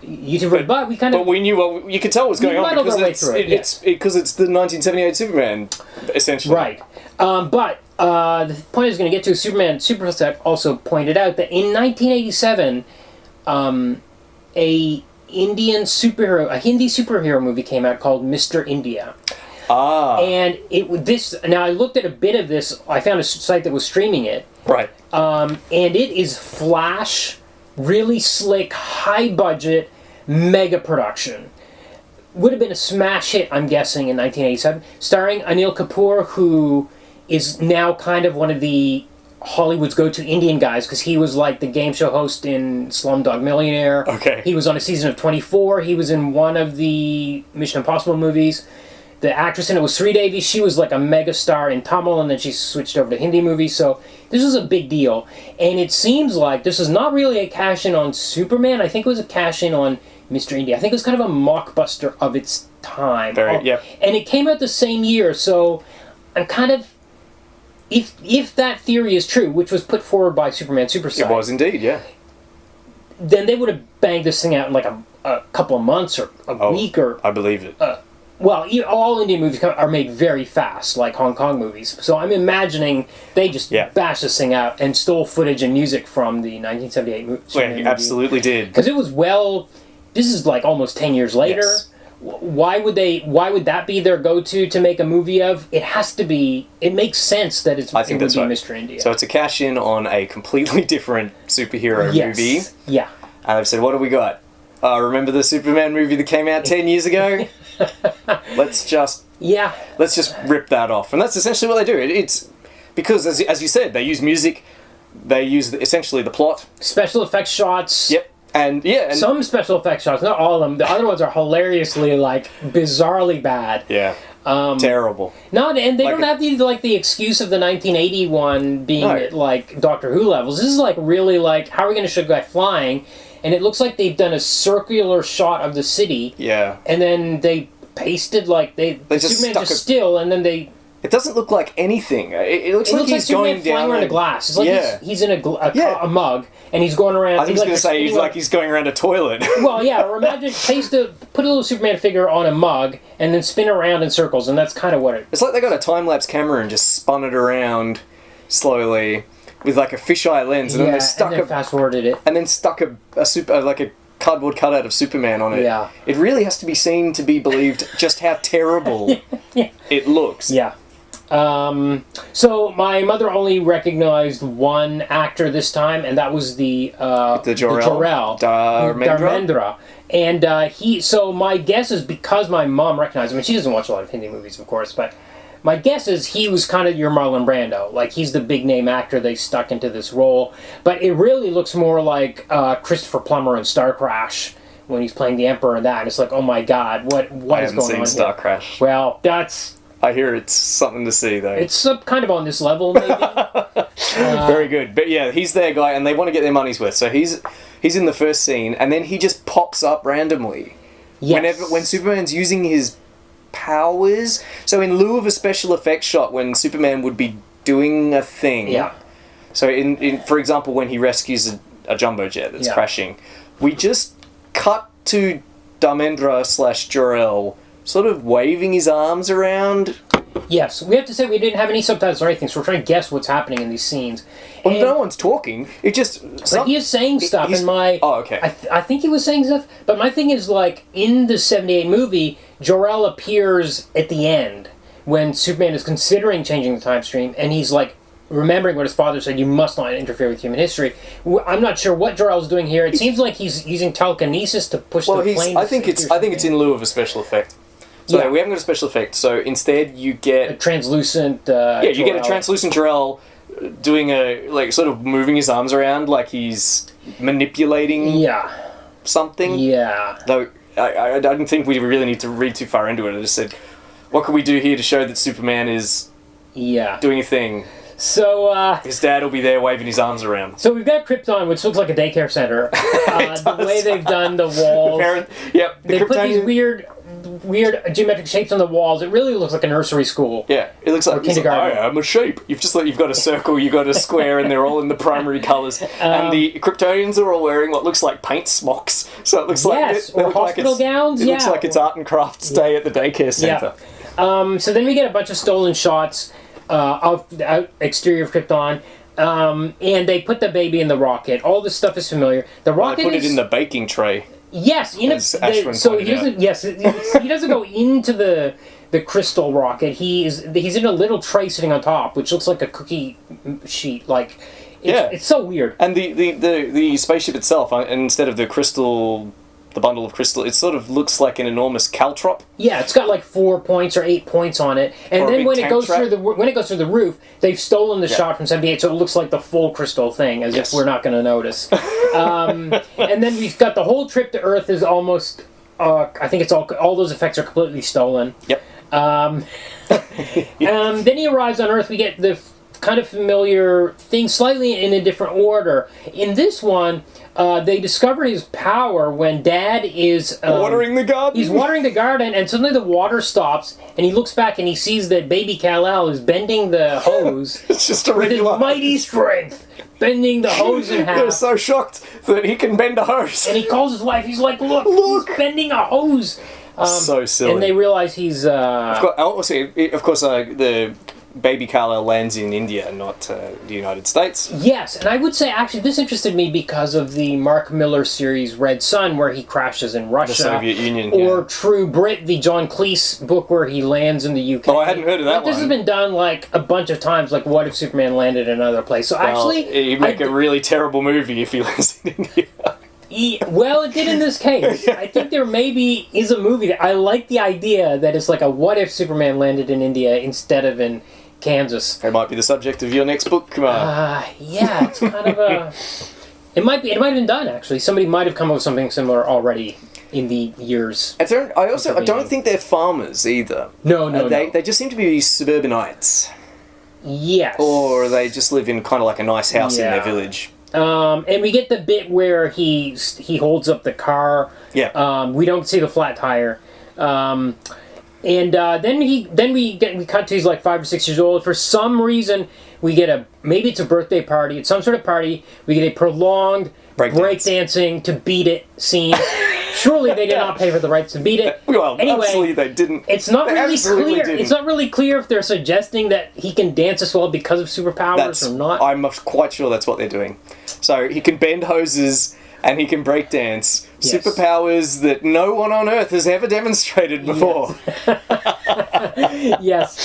YouTube. But we kind of... But we knew you could tell what was going on because it's the 1978 Superman, essentially. Right. But the point I was going to get to is Superman Superset also pointed out that in 1987, a Hindi superhero movie came out called Mr. India. And now I looked at a bit of this. I found a site that was streaming it. Right. And it is flash, really slick, high budget, mega production. Would have been a smash hit, I'm guessing, in 1987, starring Anil Kapoor, who is now kind of one of the Hollywood's go-to Indian guys, because he was like the game show host in Slumdog Millionaire. Okay. He was on a season of 24. He was in one of the Mission Impossible movies. The actress in it was Sridevi. She was like a mega star in Tamil, and then she switched over to Hindi movies. So this was a big deal. And it seems like this is not really a cash-in on Superman. I think it was a cash-in on Mr. India. I think it was kind of a mockbuster of its time. And it came out the same year, so I'm kind of... If that theory is true, which was put forward by Superman Supersite... It was indeed, yeah. Then they would have banged this thing out in like a couple of months or a week or... I believe it. Well, all Indian movies are made very fast, like Hong Kong movies. So I'm imagining they just bashed this thing out and stole footage and music from the 1978 movie. Yeah, he absolutely did. Because it was this is like almost 10 years later. Yes. Why would that be their go-to to make a movie of? It has to be. It makes sense that it would be Mr. India. So it's a cash-in on a completely different superhero movie. Yeah. And they've said, what do we got? Remember the Superman movie that came out 10 years ago? Let's just rip that off. And that's essentially what they do. It's because, as you said, they use music, they use essentially the plot. Special effects shots. Yep. And some special effects shots, not all of them. The other ones are hilariously, like, bizarrely bad. Yeah. Terrible. No, and they don't have the excuse of the 1980 one being at, like, Doctor Who levels. This is, like, really, like, how are we going to show a guy flying? And it looks like they've done a circular shot of the city. Yeah. And then they pasted, like, Superman's just still, and then they... It doesn't look like anything. It looks like he's going down around a glass. It's like he's in a mug, and he's going around... I was going to say, he's going around a toilet. Well, yeah, or imagine, put a little Superman figure on a mug, and then spin around in circles, and that's kind of what it... It's like they got a time-lapse camera and just spun it around slowly with, like, a fisheye lens, and then they fast-forwarded it. And then stuck a cardboard cutout of Superman on it. Yeah. It really has to be seen to be believed just how terrible it looks. Yeah. So my mother only recognized one actor this time, and that was the Jor-El Dharmendra. And so my guess is because my mom recognized him, and she doesn't watch a lot of Hindi movies, of course, but my guess is he was kind of your Marlon Brando. Like, he's the big name actor they stuck into this role. But it really looks more like Christopher Plummer in Star Crash when he's playing the Emperor and that. And it's like, oh my God, what is going on here? I haven't seen Star Crash. Well, that's... I hear it's something to see, though. It's kind of on this level, maybe. Very good. But yeah, he's their guy, and they want to get their money's worth. So he's in the first scene, and then he just pops up randomly. Yes. When Superman's using his powers. So in lieu of a special effects shot, when Superman would be doing a thing. Yeah. So in for example, when he rescues a jumbo jet that's crashing, we just cut to Dharmendra / Jor-El sort of waving his arms around. Yes, we have to say we didn't have any subtitles or anything, so we're trying to guess what's happening in these scenes. Well, no one's talking. It just... But he is saying stuff in my... Oh, okay. I think he was saying stuff, but my thing is, like, in the 78 movie, Jor-El appears at the end when Superman is considering changing the time stream, and he's, like, remembering what his father said, you must not interfere with human history. I'm not sure what Jor-El's doing here. It seems like he's using telekinesis to push the plane. I think it's in lieu of a special effect. So we haven't got a special effect. So instead, you get a translucent. You get a translucent Jor-El doing sort of moving his arms around like he's manipulating. Something. Yeah. Though I don't think we really need to read too far into it. I just said, what can we do here to show that Superman is doing a thing? So, his dad will be there waving his arms around. So we've got Krypton, which looks like a daycare center. The way they've done the walls. They put these weird geometric shapes on the walls. It really looks like a nursery school. Yeah, it looks like kindergarten. I am a shape. You've got a circle, you've got a square, and they're all in the primary colours. And the Kryptonians are all wearing what looks like paint smocks. So it looks or hospital gowns. It looks like it's art and crafts day at the daycare centre. So then we get a bunch of stolen shots of the exterior of Krypton. And they put the baby in the rocket. All this stuff is familiar. The rocket they put it in the baking tray. Yes, he doesn't go into the crystal rocket. He's in a little tray sitting on top, which looks like a cookie sheet. Like, it's so weird. And the spaceship itself, instead of the crystal, the bundle of crystal, it sort of looks like an enormous caltrop. Yeah, it's got like 4 points or 8 points on it, and then when it goes through the roof, they've stolen the shot from 78, so it looks like the full crystal thing, as if we're not going to notice. And then we've got the whole trip to Earth is almost. I think it's all those effects are completely stolen. Yep. Then he arrives on Earth. We get the kind of familiar thing, slightly in a different order. In this one. They discover his power when Dad is... watering the garden? He's watering the garden, and suddenly the water stops, and he looks back and he sees that baby Kal-El is bending the hose it's just a with his mighty strength, bending the hose in half. They're so shocked that he can bend a hose. And he calls his wife, he's like, look, he's bending a hose. So silly. And they realize he's... Of course, the... baby Kal-El lands in India, not the United States. Yes, and I would say, actually, this interested me because of the Mark Millar series Red Sun, where he crashes in Russia. The Soviet Union, Or True Brit, the John Cleese book where he lands in the UK. Oh, I hadn't heard of that one. This has been done, like, a bunch of times, like, what if Superman landed in another place? So actually... You'd make a really terrible movie if he lands in India. Well, it did in this case. I think there maybe is a movie that I like the idea that it's like a what if Superman landed in India instead of in Kansas. It might be the subject of your next book, Kumar. Yeah, it's kind of a. It might have been done actually. Somebody might have come up with something similar already in the years. I don't think they're farmers either. No. They just seem to be suburbanites. Yes. Or they just live in kind of like a nice house in their village. And we get the bit where he holds up the car. Yeah. We don't see the flat tire. And then we cut to he's like 5 or 6 years old. For some reason, we get maybe it's a birthday party. It's some sort of party. We get a prolonged breakdancing to beat it scene. Surely they did not pay for the rights to beat it. Well, anyway, absolutely they didn't. It's not really clear. Didn't. It's not really clear if they're suggesting that he can dance as well because of superpowers or not. I'm quite sure that's what they're doing. So he can bend hoses and he can break dance. Yes. Superpowers that no one on Earth has ever demonstrated before. Yes.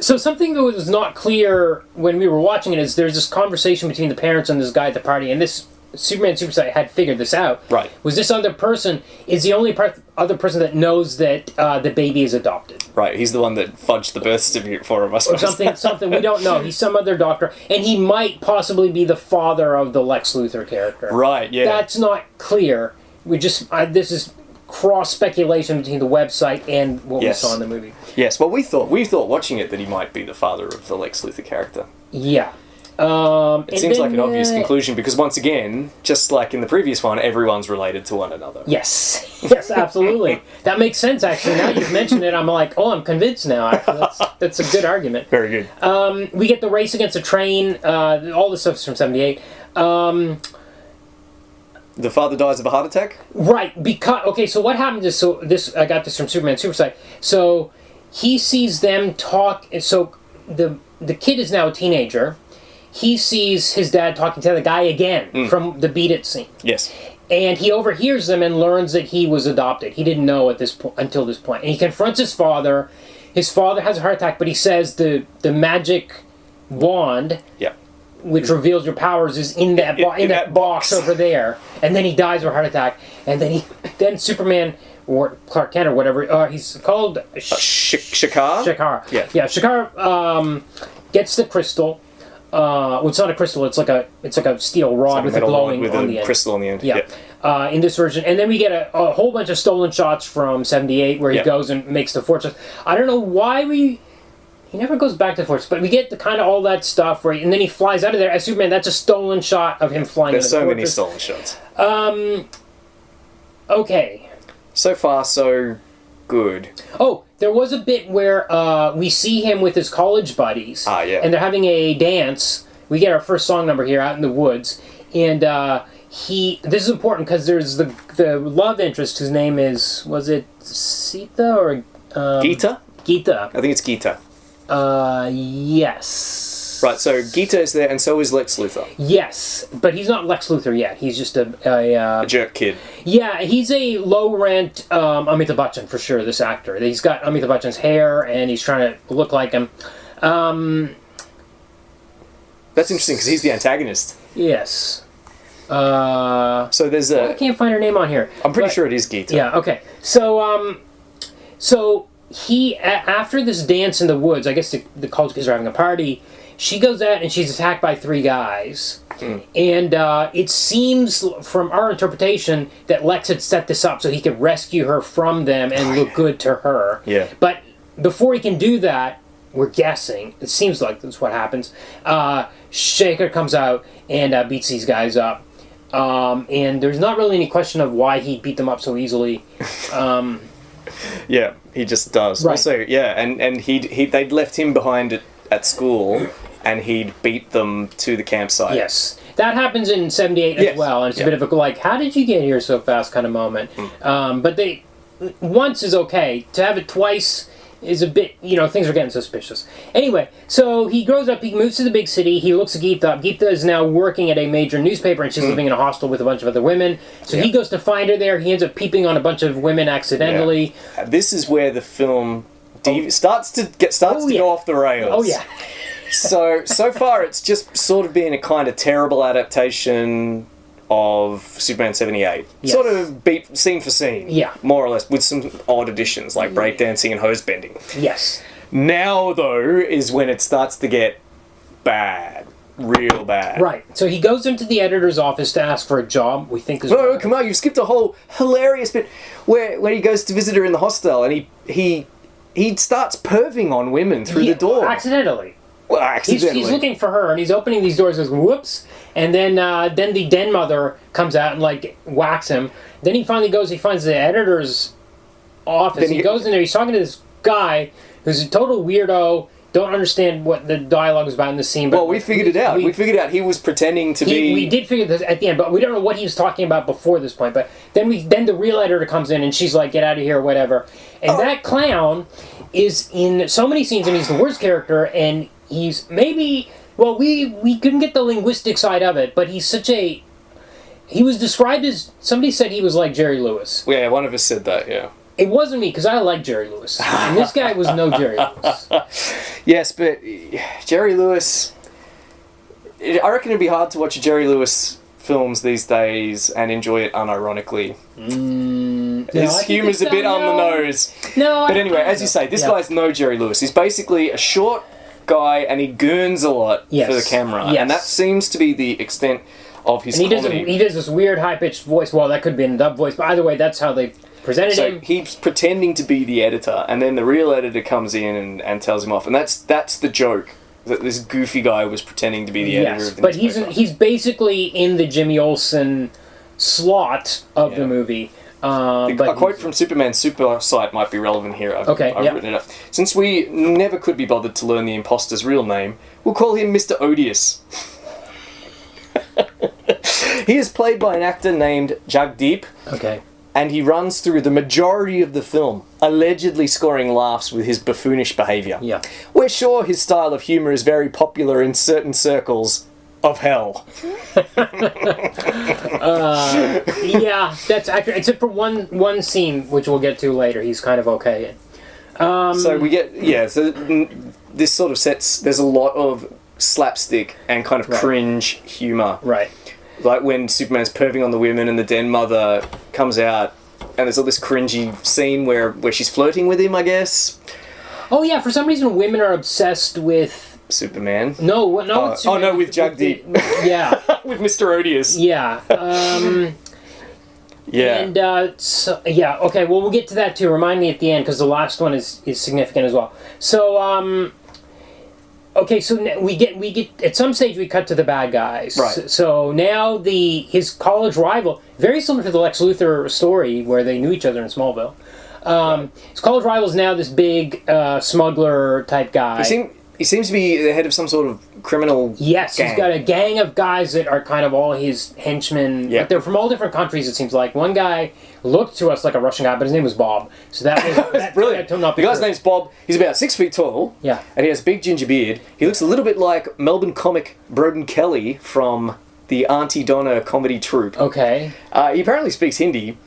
So something that was not clear when we were watching it is there's this conversation between the parents and this guy at the party, and this Superman Super Saiyan had figured this out. Right. Was this other person is the only other person that knows that the baby is adopted. Right, he's the one that fudged the birth certificate for him, I suppose. Or something we don't know. He's some other doctor, and he might possibly be the father of the Lex Luthor character. Right, yeah. That's not clear. We just this is cross speculation between the website and what we saw in the movie. Yes, well, we thought watching it that he might be the father of the Lex Luthor character. Yeah. It seems like an obvious conclusion because once again, just like in the previous one, everyone's related to one another. Yes. Yes, absolutely. That makes sense, actually. Now you've mentioned it, I'm like, I'm convinced now. Actually, that's a good argument. Very good. We get the race against a train. All this stuff's from 78. The father dies of a heart attack? Right, so what happens is, I got this from Superman Super Saiyan. So he sees them talk, so the kid is now a teenager. He sees his dad talking to the guy again from the Beat It scene. Yes. And he overhears them and learns that he was adopted. He didn't know until this point. And he confronts his father. His father has a heart attack, but he says the magic wand, which reveals your powers, is in that box over there. And then he dies of a heart attack. And then Superman, or Clark Kent or whatever, he's called Shakar? Shakar. Yeah. Yeah, Shakar gets the crystal. Well, it's not a crystal. It's like a steel rod with a glowing on the end. Crystal on the end. Yeah. In this version, and then we get a whole bunch of stolen shots from '78 where he goes and makes the fortress. I don't know why he never goes back to the fortress, but we get the kind of all that stuff and then he flies out of there as Superman. That's a stolen shot of him flying. There's into the so fortress. many stolen shots. Okay. So far, so good. Oh, there was a bit where we see him with his college buddies. And they're having a dance. We get our first song number here out in the woods. And this is important because there's the love interest whose name was it Sita or... Geeta? Geeta. I think it's Geeta. Yes. Right, so Geeta is there and so is Lex Luthor. Yes, but he's not Lex Luthor yet. He's just a jerk kid. Yeah, he's a low-rent Amitabh Bachchan, for sure, this actor. He's got Amitabh Bachchan's hair, and he's trying to look like him. That's interesting, because he's the antagonist. Yes. So there's a... I can't find her name on here. I'm pretty sure it is Geeta. Yeah, okay. So he, after this dance in the woods, I guess the college kids are having a party, she goes out and she's attacked by 3 guys. And it seems, from our interpretation, that Lex had set this up so he could rescue her from them and look good to her. Yeah. But before he can do that, we're guessing, it seems like that's what happens, Shaker comes out and beats these guys up. And there's not really any question of why he beat them up so easily. Yeah, he just does. Right. Also, and they'd left him behind at school, and he'd beat them to the campsite. Yes. That happens in 78 as well, and it's a bit of a, like, how did you get here so fast kind of moment. But once is okay. To have it twice is a bit, things are getting suspicious. Anyway, so he grows up, he moves to the big city, he looks at Geeta up. Geeta is now working at a major newspaper, and she's living in a hostel with a bunch of other women. So he goes to find her there, he ends up peeping on a bunch of women accidentally. Yeah. This is where the film starts to go off the rails. Oh, yeah. So far it's just sort of been a kind of terrible adaptation of Superman 78. Yes. Sort of beat scene for scene. Yeah. More or less, with some odd additions like breakdancing and hose bending. Yes. Now, though, is when it starts to get bad. Real bad. Right. So he goes into the editor's office to ask for a job. We think is No, come on! You've skipped a whole hilarious bit where when he goes to visit her in the hostel and he starts perving on women through the door. Accidentally. Well, accidentally. He's looking for her, and he's opening these doors. And goes, whoops! And then the den mother comes out and like whacks him. Then he finally goes. He finds the editor's office. Then He goes in there. He's talking to this guy who's a total weirdo. Don't understand what the dialogue is about in the scene. But Well, we figured it out. We figured out he was pretending to be... We did figure this at the end, but we don't know what he was talking about before this point. But then the real editor comes in, and she's like, get out of here, or whatever. And that clown is in so many scenes, and he's the worst character, and he's maybe... Well, we couldn't get the linguistic side of it, but he's such a... He was described as... Somebody said he was like Jerry Lewis. Yeah, one of us said that, yeah. It wasn't me, because I like Jerry Lewis. And this guy was no Jerry Lewis. Yes, but Jerry Lewis... I reckon it'd be hard to watch Jerry Lewis films these days and enjoy it unironically. His humour's a bit on the nose. No, But anyway, as you say, this guy's no Jerry Lewis. He's basically a short guy and he goons a lot for the camera. Yes. And that seems to be the extent of his and comedy. he does this weird high-pitched voice. Well, that could be in a dub voice, but either way, that's how they presented So him. he's pretending to be the editor, and then the real editor comes in and tells him off. And that's the joke, that this goofy guy was pretending to be the editor of the but newspaper. he's basically in the Jimmy Olsen slot of the movie. A quote from Superman's super site might be relevant here. I've written it up. Since we never could be bothered to learn the imposter's real name, we'll call him Mr. Odious. He is played by an actor named Jagdeep. Okay. And he runs through the majority of the film, allegedly scoring laughs with his buffoonish behaviour. Yeah. We're sure his style of humour is very popular in certain circles of hell. Yeah, that's accurate. Except for one scene, which we'll get to later, he's kind of okay in. So we get, this sort of sets, there's a lot of slapstick and kind of cringe humour. Right. Like when Superman's perving on the women and the den mother comes out and there's all this cringy scene where she's flirting with him, I guess. Oh yeah, for some reason women are obsessed with... Superman? No, with Superman. With Jagdeep. Yeah. With Mr. Odious. Yeah. Yeah. And, okay, well, we'll get to that too. Remind me at the end, because the last one is significant as well. So, okay, so we get at some stage we cut to the bad guys. Right. So now his college rival, very similar to the Lex Luthor story where they knew each other in Smallville. His college rival is now this big smuggler type guy. He seems to be the head of some sort of criminal gang. He's got a gang of guys that are kind of all his henchmen. Yeah. But they're from all different countries, it seems like. One guy looked to us like a Russian guy, but his name was Bob. So that was That's brilliant. The guy's name's Bob. He's about 6 feet tall. Yeah. And he has a big ginger beard. He looks a little bit like Melbourne comic Broden Kelly from the Auntie Donna comedy troupe. Okay. He apparently speaks Hindi.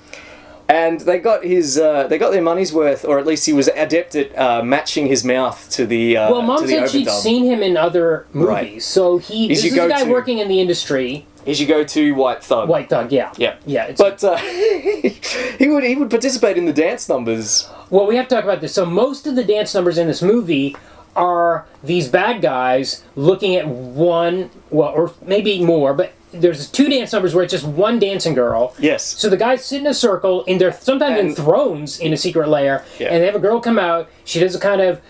And they got their money's worth, or at least he was adept at matching his mouth to the Well, Mom said she'd overdub. seen him in other movies, Right. so this is a guy working in the industry. He's your go-to white thug. White Thug, yeah. Yeah. Yeah. But he would participate in the dance numbers. Well, we have to talk about this. So most of the dance numbers in this movie are these bad guys looking at one, well, or maybe more, but there's 2 dance numbers where it's just one dancing girl. Yes. So the guys sit in a circle, sometimes in thrones in a secret lair, and they have a girl come out. She does a kind of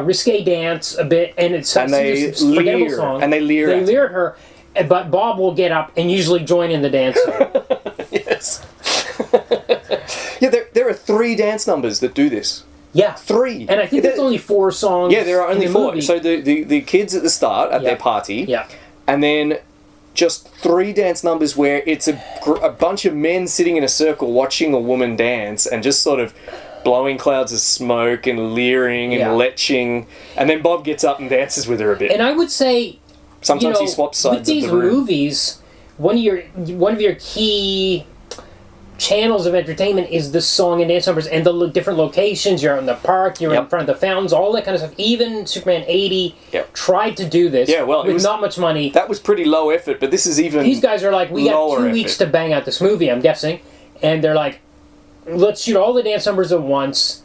risque dance a bit, and it's a forgettable song. And they leer at her. But Bob will get up and usually join in the dancing. Yes. Yeah, there are 3 dance numbers that do this. Yeah. 3. And I think there's only 4 songs. Yeah, there are only 4. Movie. So the kids at the start at their party. Yeah. And then just 3 dance numbers where it's a bunch of men sitting in a circle watching a woman dance and just sort of blowing clouds of smoke and leering and leching. And then Bob gets up and dances with her a bit. And I would say... Sometimes he swaps sides with these of the room. movies, one of your key channels of entertainment is the song and dance numbers and the different locations. You're out in the park, you're in front of the fountains, all that kind of stuff. Even Superman 80 tried to do this with not much money. That was pretty low effort, but this is even These guys are like, we got 2 weeks to bang out this movie, I'm guessing. And they're like, let's shoot all the dance numbers at once.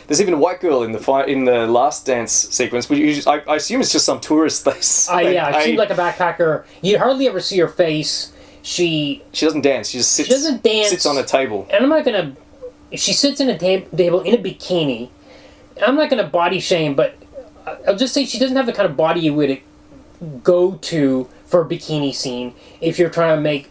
There's even a white girl in the last dance sequence, which I assume it's just some tourist they she seemed like a backpacker. You hardly ever see her face. She doesn't dance. She just sits on a table. And I'm not gonna. She sits in a table in a bikini. I'm not gonna body shame, but I'll just say she doesn't have the kind of body you would go to for a bikini scene if you're trying to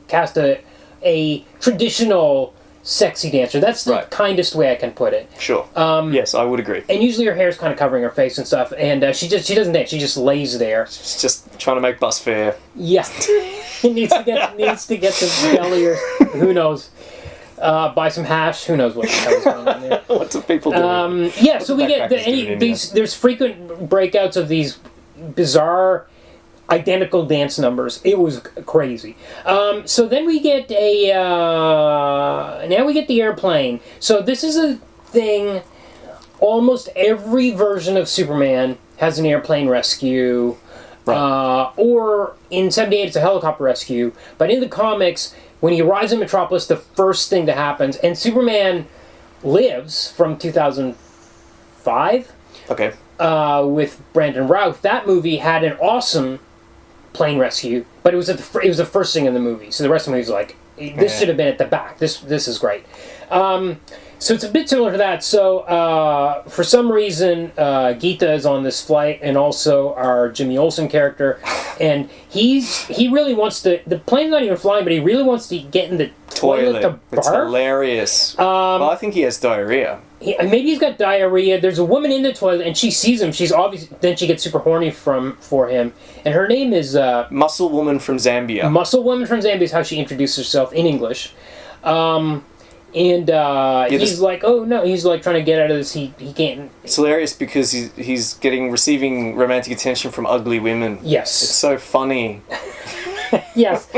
cast a traditional sexy dancer. That's the kindest way I can put it. Sure. Yes, I would agree. And usually her hair's kind of covering her face and stuff, and she doesn't dance. She just lays there. She's just trying to make bus fare. Yeah. needs to get some belly or who knows. Buy some hash. Who knows what the hell is going on there. What do people do? So we get there's frequent breakouts of these bizarre identical dance numbers. It was crazy. So then we get now we get the airplane. So this is a thing. Almost every version of Superman has an airplane rescue. Right. Or in 78 it's a helicopter rescue. But in the comics, when he arrives in Metropolis, the first thing that happens, and Superman lives from 2005. Okay. With Brandon Routh. That movie had an awesome plane rescue, but it was the first thing in the movie. So the rest of the movie was like, this should have been at the back. This is great. So it's a bit similar to that. So for some reason, Geeta is on this flight, and also our Jimmy Olsen character, and he really wants to. The plane's not even flying, but he really wants to get in the toilet to barf. It's hilarious. Well, I think he has diarrhea. Maybe he's got diarrhea. There's a woman in the toilet, and she sees him. She's obviously then she gets super horny for him, and her name is Muscle Woman from Zambia. Muscle Woman from Zambia is how she introduces herself in English. He's like, oh no, he's like trying to get out of this. He can't. It's hilarious because he's receiving romantic attention from ugly women. Yes, it's so funny. Yes.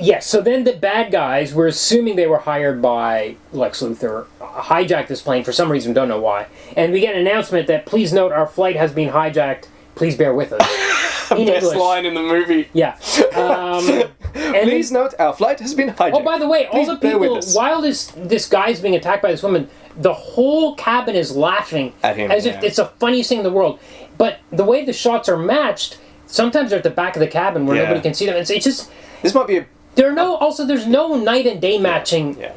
Yes, so then the bad guys, we're assuming they were hired by Lex Luthor, hijacked this plane for some reason, don't know why. And we get an announcement that, please note, our flight has been hijacked, please bear with us. Best line in the movie. Yeah. Please note, our flight has been hijacked. Oh, by the way, all the people, while this guy's being attacked by this woman, the whole cabin is laughing at him, as if it's the funniest thing in the world. But the way the shots are matched, sometimes they're at the back of the cabin where nobody can see them. It's just... This might be a... There's no night and day matching. Yeah.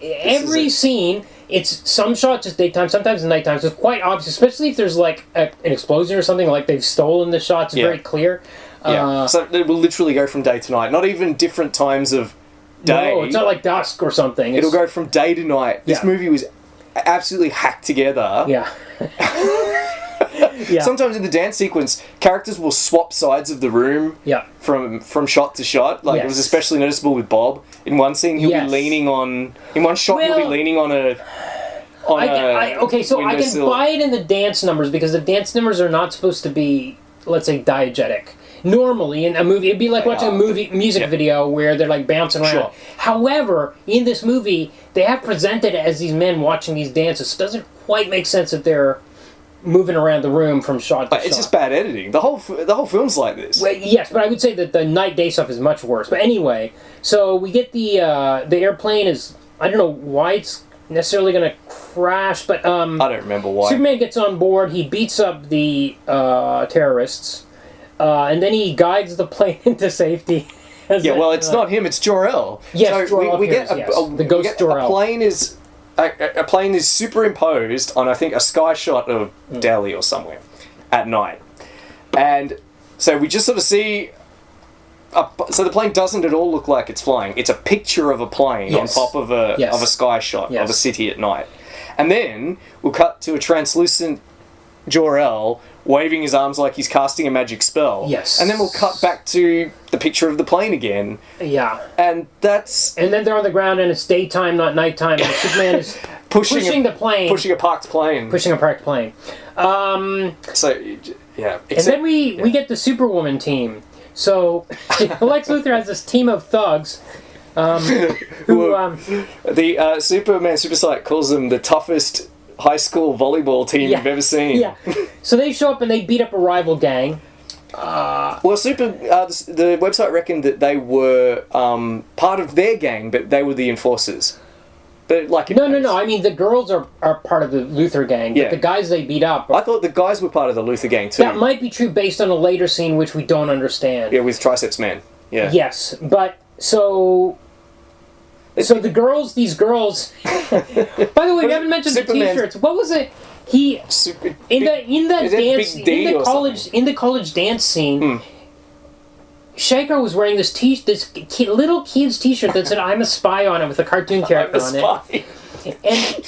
Every scene, it's some shots it's daytime, sometimes it's nighttime. So it's quite obvious, especially if there's like an explosion or something, like they've stolen the shots. It's very clear. Yeah. So it will literally go from day to night. Not even different times of day. No, it's not like dusk or something. It'll go from day to night. This movie was absolutely hacked together. Yeah. Sometimes in the dance sequence, characters will swap sides of the room from shot to shot. Like it was especially noticeable with Bob. In one scene, he'll be leaning on... In one shot, he'll be leaning on a... Okay, so I can buy it in the dance numbers because the dance numbers are not supposed to be, let's say, diegetic. Normally, in a movie, it'd be like watching a music video where they're like bouncing around. Sure. However, in this movie, they have presented it as these men watching these dances. So it doesn't quite make sense that they're moving around the room from shot to shot. It's just bad editing. The whole film's like this. Well, yes, but I would say that the night-day stuff is much worse. But anyway, so we get the airplane is... I don't know why it's necessarily going to crash, but... I don't remember why. Superman gets on board, he beats up the terrorists, and then he guides the plane into safety. It's not him, it's Jor-El. Yes, so Jor-El we get the ghost Jor-El. A plane is superimposed on, I think, a sky shot of Delhi or somewhere at night. And so we just sort of see... so the plane doesn't at all look like it's flying. It's a picture of a plane on top of a sky shot of a city at night. And then we'll cut to a translucent Jor-El waving his arms like he's casting a magic spell. Yes. And then we'll cut back to the picture of the plane again. Yeah. And that's... And then they're on the ground and it's daytime, not nighttime. And Superman is pushing the plane. Pushing a parked plane. Pushing a parked plane. So Yeah. And then we get the Superwoman team. So Lex Luthor has this team of thugs. The Superman Super Site calls them the toughest high school volleyball team you've ever seen. Yeah. So they show up and they beat up a rival gang. Well, the website reckoned that they were part of their gang, but they were the enforcers. But No. I mean, the girls are part of the Luthor gang, but the guys they beat up. I thought the guys were part of the Luthor gang too. That might be true based on a later scene, which we don't understand. Yeah, with Triceps Man. Yeah. Yes, but so the girls, these girls. By the way, we haven't mentioned Superman's- the T-shirts. What was it? He in the college dance scene. Shaker was wearing this little kid's T-shirt that said "I'm a spy" on it with a cartoon character on it.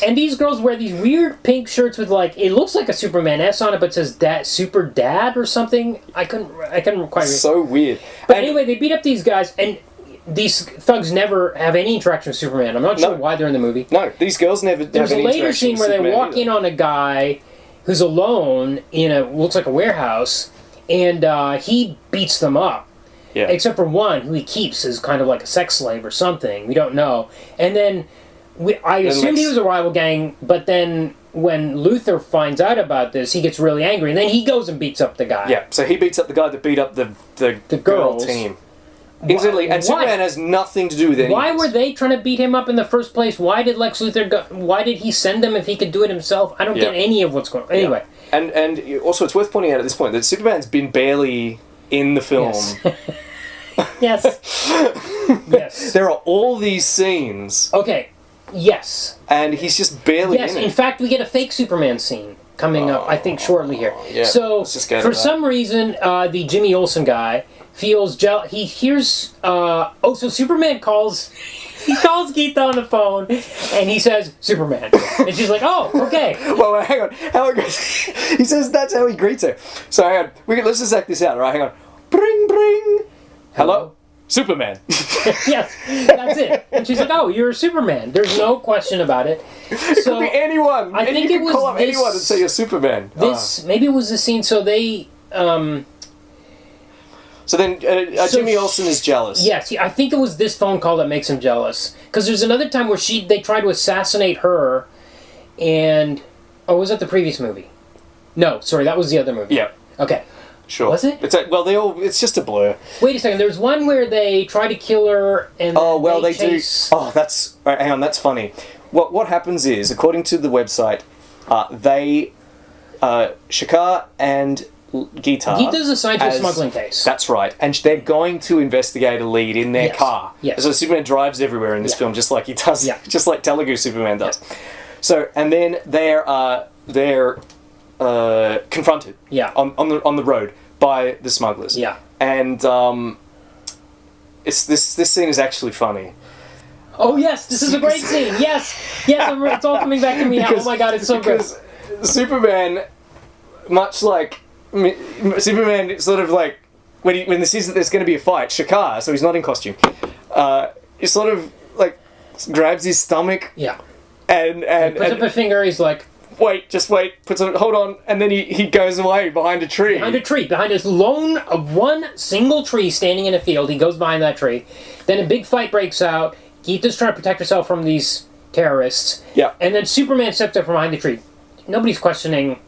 And these girls wear these weird pink shirts with it looks like a Superman S on it, but it says Super Dad or something. I couldn't quite read. So weird. But anyway, they beat up these guys, and these thugs never have any interaction with Superman. I'm not sure why they're in the movie. No, these girls never. There's have a any later interaction scene with where they Superman walk in on a guy who's alone in looks like a warehouse, and he beats them up. Yeah. Except for one, who he keeps as kind of like a sex slave or something. We don't know. And then I assumed he was a rival gang, but then when Luthor finds out about this, he gets really angry, and then he goes and beats up the guy. Yeah, so he beats up the guy that beat up the girl girls. team. Instantly, and Superman has nothing to do with any Why of this. were they trying to beat him up in the first place? Why did Lex Luthor go? Why did he send them if he could do it himself? I don't get any of what's going on. Anyway. And also, it's worth pointing out at this point that Superman's been barely in the film. Yes. Yes. There are all these scenes. Okay. Yes. And he's just barely in it. In fact, we get a fake Superman scene coming up, I think, shortly here. Yeah, so, let's just get for to that. some reason, the Jimmy Olsen guy feels jealous. He hears... so Superman calls... He calls Geeta on the phone, and he says, Superman. And she's like, oh, okay. Well, hang on. How it goes? He says that's how he greets her. So, hang on. Let's just act this out, all right? Hang on. Bring, bring. Hello? Superman. Yes, that's it. And she's like, oh, you're Superman. There's no question about it. It could be anyone. I think you it was can call up this- anyone and say you're Superman. Maybe it was the scene, so they... So then Jimmy Olsen is jealous. Yes, I think it was this phone call that makes him jealous. Because there's another time where they try to assassinate her, and... Oh, was that the previous movie? No, sorry, that was the other movie. Yeah. Okay. Sure. Was it? It's just a blur. Wait a second, there's one where they try to kill her, and they chase... do. Oh, that's... Right, hang on, that's funny. What happens is, according to the website, Shakar and Geeta's assigned to a smuggling case. That's right. And they're going to investigate a lead in their car. Yes. So Superman drives everywhere in this film, just like he does, just like Telugu Superman does. Yeah. So, and then they're confronted on the road by the smugglers. Yeah. And this scene is actually funny. Oh yes, this is a great scene. Yes, it's all coming back to me now. Oh my god, it's so good. Because Superman, much like Superman, sort of like when this is that there's going to be a fight, Shakar, so he's not in costume. He sort of like grabs his stomach. Yeah. And puts up a finger. He's like, wait, just wait. Hold on, and then he goes away behind a tree. Behind his one single tree standing in a field. He goes behind that tree. Then a big fight breaks out. Geeta's trying to protect herself from these terrorists. Yeah. And then Superman steps up from behind the tree. Nobody's questioning.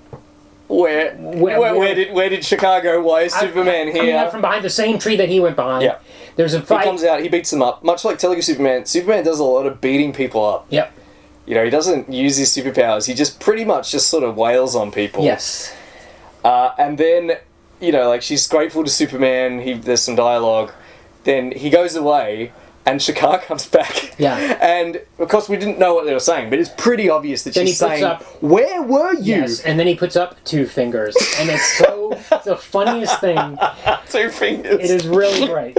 Where did Shakar go? Why is Superman here? Coming out from behind the same tree that he went behind. Yeah. There's a fight. He comes out. He beats them up. Much like Telugu Superman, Superman does a lot of beating people up. Yep. You know, he doesn't use his superpowers. He just pretty much just sort of wails on people. Yes. And then, you know, like, she's grateful to Superman. There's some dialogue. Then he goes away, and Shakar comes back. Yeah. And, of course, we didn't know what they were saying, but it's pretty obvious that Then she's he puts saying, up, where were you? Yes, and then he puts up 2 fingers. And it's the funniest thing. 2 fingers. It is really great.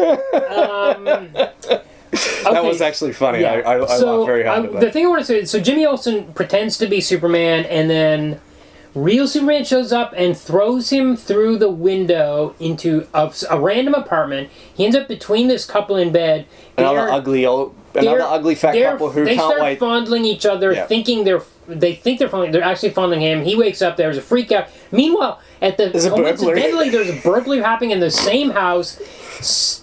That was actually funny. Yeah. I laughed very hard at that. The thing I want to say is, so Jimmy Olsen pretends to be Superman, and then real Superman shows up and throws him through the window into a random apartment. He ends up between this couple in bed. Another ugly old another ugly fat couple who they can't start wait. fondling each other, Yeah. thinking they think they're fondling. They're actually fondling him. He wakes up. There's a freak out. Meanwhile, There's a burglary. coincidentally, there's a burglary happening in the same house.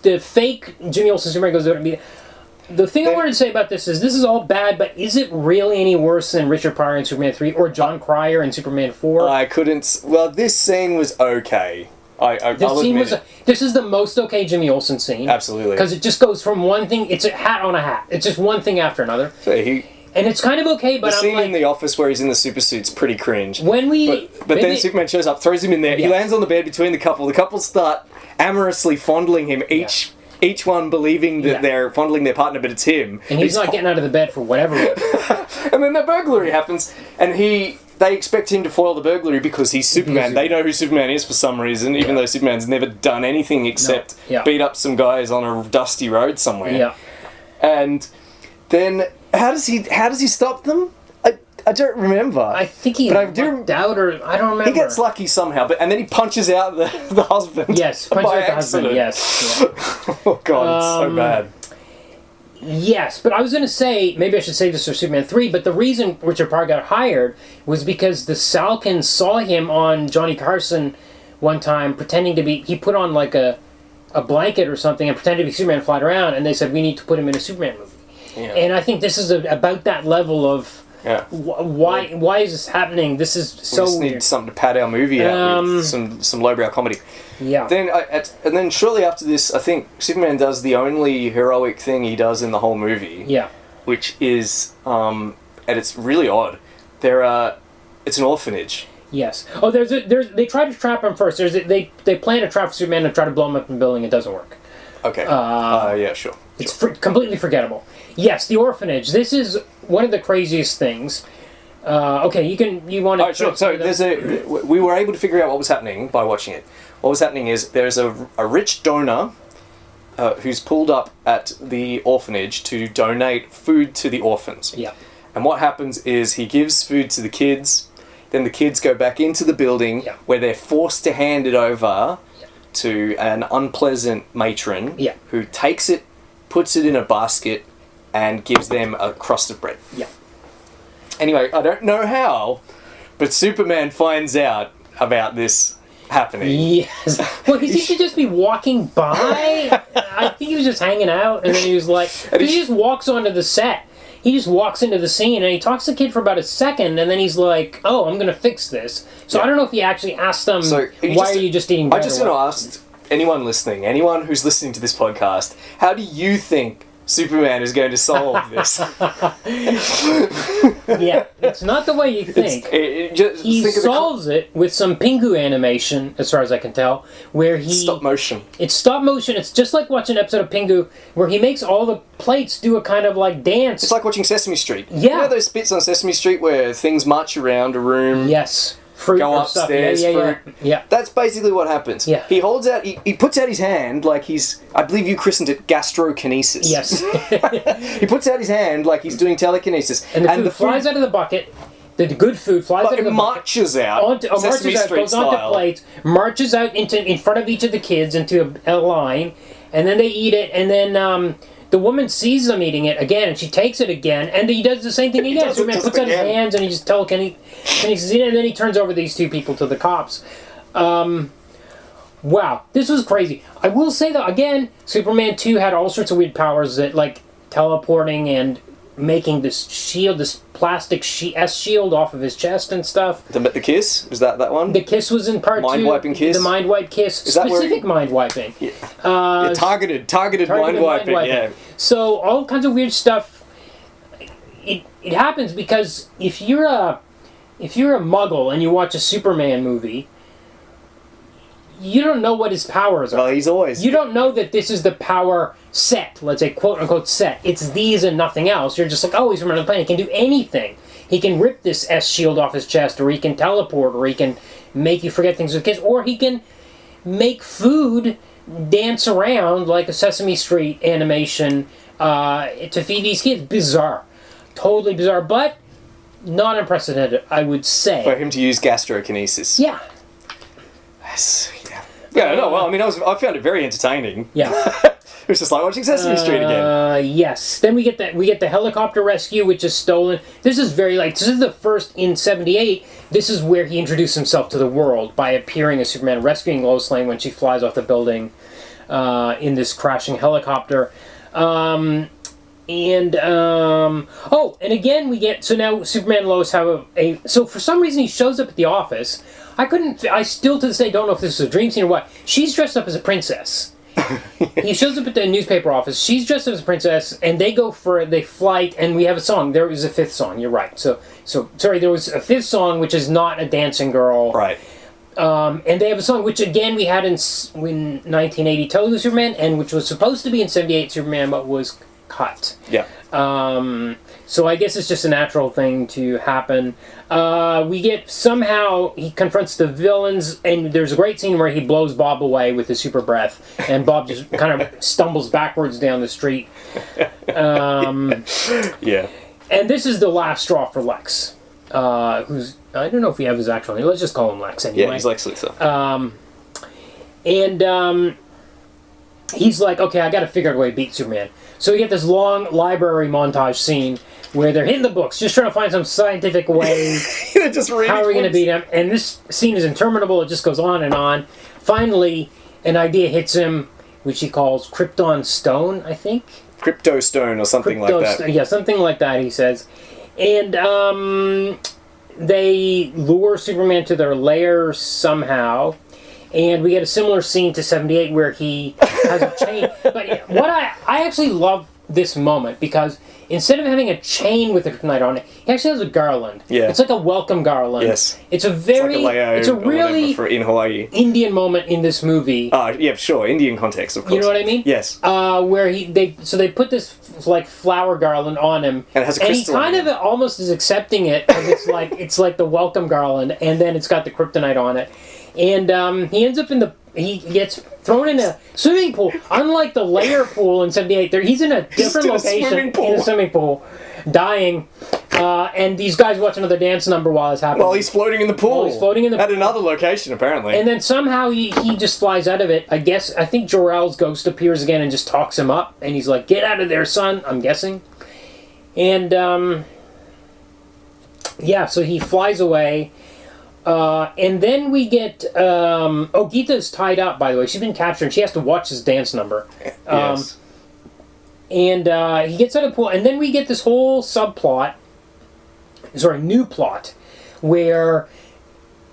The fake Jimmy Olsen Superman goes out and be. The thing I wanted to say about this is all bad, but is it really any worse than Richard Pryor in Superman 3 or John Cryer in Superman 4? I couldn't. Well, this scene was okay. I'll admit it. This is the most okay Jimmy Olsen scene. Absolutely. Because it just goes from one thing, it's a hat on a hat. It's just one thing after another. So And it's kind of okay, but the I'm scene like... in the office where he's in the super suit's pretty cringe. When we... But then Superman shows up, throws him in there. He Yes. lands on the bed between the couple. The couple start amorously fondling him, each one believing that they're fondling their partner, but it's him. And he's not getting out of the bed for whatever reason. And then the burglary happens, and they expect him to foil the burglary because he's Superman. They know who Superman is for some reason, even though Superman's never done anything except beat up some guys on a dusty road somewhere. Yeah. And then how does he stop them? I don't remember. I think he lucked out, or I don't remember. He gets lucky somehow, and then he punches out the husband. Yes, punches by out the husband, accident. yes. Yeah. Oh god, it's so bad. Yes, but I was going to say, maybe I should save this for Superman 3, but the reason Richard Pryor got hired was because the Salkins saw him on Johnny Carson one time pretending to be... He put on like a blanket or something and pretended to be Superman flying around, and they said, we need to put him in a Superman movie. Yeah. And I think this is about that level of... Yeah. Why is this happening? This is so we just weird. need something to pad our movie out with some lowbrow comedy. Yeah. And then shortly after this, I think Superman does the only heroic thing he does in the whole movie. Yeah. Which is, and it's really odd. It's an orphanage. Yes. Oh, they try to trap him first. They plan to trap Superman and try to blow him up in the building. It doesn't work. Okay. Yeah, sure. It's completely forgettable. Yes, the orphanage. This is one of the craziest things. Okay, you want to... All right, sure. So we were able to figure out what was happening by watching it. What was happening is there's a rich donor who's pulled up at the orphanage to donate food to the orphans. Yeah. And what happens is he gives food to the kids, then the kids go back into the building where they're forced to hand it over to an unpleasant matron who takes it, puts it in a basket, and gives them a crust of bread. Yeah. Anyway, I don't know how, but Superman finds out about this happening. Yes. Well, he seemed to just be walking by. I think he was just hanging out, and then he was like... he just walks onto the set. He just walks into the scene, and he talks to the kid for about a second, and then he's like, oh, I'm going to fix this. So I don't know if he actually asked them, why are you just eating bread? I just want to ask anyone listening, anyone who's listening to this podcast, how do you think Superman is going to solve this? Yeah, it's not the way you think. He solves it with some Pingu animation, as far as I can tell, where he... Stop motion. It's stop motion. It's just like watching an episode of Pingu, where he makes all the plates do a kind of like dance. It's like watching Sesame Street. Yeah. You know those bits on Sesame Street where things march around a room? Yes. Fruit go upstairs, fruit. Yeah. That's basically what happens. Yeah. He holds out, he puts out his hand like he's, I believe you christened it gastrokinesis. Yes. He puts out his hand like he's doing telekinesis. And the food flies out of the bucket. The good food flies out of the marches bucket. out. Marches out, goes onto plates, marches out in front of each of the kids into a line, and then they eat it, and then the woman sees them eating it again, and she takes it again, and he does the same thing again. Superman puts out his hands, and he just telekinesis it, and then he turns over these two people to the cops. Wow, this was crazy. I will say, though, again, Superman 2 had all sorts of weird powers that, like, teleporting and making this shield, this plastic S-shield off of his chest and stuff. The kiss? Was that one? The kiss was in part 2. Mind-wiping kiss? The mind-wipe kiss. Is that specific mind-wiping. Yeah. Targeted mind-wiping, yeah. So, all kinds of weird stuff. It happens because if you're a muggle and you watch a Superman movie, you don't know what his powers are. Well, he's always... You don't know that this is the power set, let's say, quote-unquote set. It's these and nothing else. You're just like, oh, he's from another planet. He can do anything. He can rip this S-shield off his chest, or he can teleport, or he can make you forget things with kids, or he can make food dance around like a Sesame Street animation to feed these kids. Bizarre. Totally bizarre, but not unprecedented, I would say. For him to use gastrokinesis. Yeah. Yes. Yeah, no, well, I mean, I found it very entertaining. Yeah. It was just like watching Sesame Street again. Yes. Then we get the helicopter rescue, which is stolen. This is the first in '78. This is where he introduced himself to the world by appearing as Superman, rescuing Lois Lane when she flies off the building in this crashing helicopter. And again we get, so now Superman and Lois have so for some reason he shows up at the office. I still to this day don't know if this is a dream scene or what. She's dressed up as a princess. He shows up at the newspaper office. She's dressed up as a princess, and they go for the flight, and we have a song. There is a fifth song. You're right. So sorry. There was a fifth song, which is not a dancing girl. Right. And they have a song which again we had in 1980 Television Superman, and which was supposed to be in '78 Superman, but was cut. Yeah. So I guess it's just a natural thing to happen. We get, somehow he confronts the villains, and there's a great scene where he blows Bob away with his super breath, and Bob just kind of stumbles backwards down the street. Yeah. And this is the last straw for Lex, who's, I don't know if we have his actual name. Let's just call him Lex anyway. Yeah, he's Lex Luthor. He's like, okay, I got to figure out a way to beat Superman. So we get this long library montage scene where they're hitting the books, just trying to find some scientific way. Just read how are we going to beat him? And this scene is interminable. It just goes on and on. Finally, an idea hits him, which he calls Krypton Stone, I think. Crypto Stone or something like that. Yeah, something like that, he says. And they lure Superman to their lair somehow. And we get a similar scene to '78 where he has a chain. But what I actually love this moment, because instead of having a chain with a kryptonite on it, he actually has a garland. Yeah. It's like a welcome garland. Yes. It's a very, it's a really for in Hawaii. Indian moment in this movie. Yeah, sure, Indian context, of course. You know what I mean? Yes. Where they put this like flower garland on him, and it has a crystal. And he kind of almost is accepting it, because it's like the welcome garland, and then it's got the kryptonite on it. And he ends up he gets thrown in a swimming pool. Unlike the lair pool in '78, he's in a different location in a swimming pool, dying. And these guys watch another dance number while it's happening. While he's floating in the pool. At another location, apparently. And then somehow he just flies out of it. I think Jor-El's ghost appears again and just talks him up. And he's like, "Get out of there, son," I'm guessing. And, so he flies away. And then we get... Geeta's tied up, by the way. She's been captured, and she has to watch this dance number. Yes. And he gets out of the pool, and then we get this whole new plot, where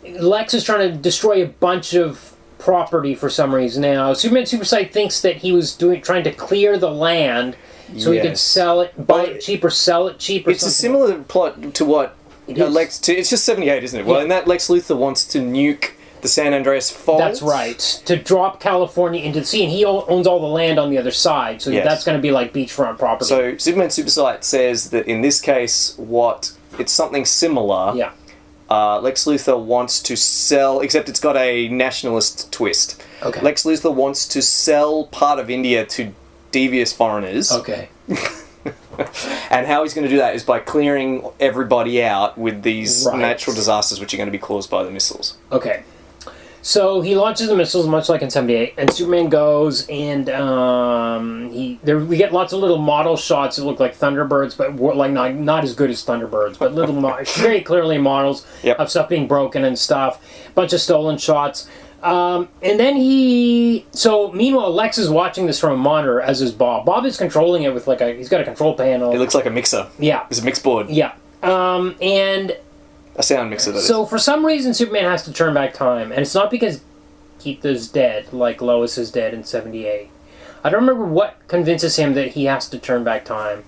Lex is trying to destroy a bunch of property for some reason. Now, Superman Super Sight thinks that he was trying to clear the land so he could sell it, buy it cheap or sell it cheap or something. It's a similar plot to what... it's just '78, isn't it? Well, in that, Lex Luthor wants to nuke the San Andreas Fault. That's right. To drop California into the sea, and he owns all the land on the other side, so that's going to be like beachfront property. So Superman Super Sight says that in this case, it's something similar. Yeah. Lex Luthor wants to sell, except it's got a nationalist twist. Okay. Lex Luthor wants to sell part of India to devious foreigners. Okay. And how he's going to do that is by clearing everybody out with these natural disasters which are going to be caused by the missiles. Okay. So he launches the missiles, much like in '78, and Superman goes, and we get lots of little model shots that look like Thunderbirds, but like not as good as Thunderbirds, but little very clearly models of stuff being broken and stuff. Bunch of stolen shots. And then meanwhile, Lex is watching this from a monitor, as is Bob. Bob is controlling it with he's got a control panel. It looks like a mixer. Yeah. It's a mix board. Yeah. And... a sound mixer, that is. So for some reason, Superman has to turn back time, and it's not because Geeta's dead, like Lois is dead in '78. I don't remember what convinces him that he has to turn back time,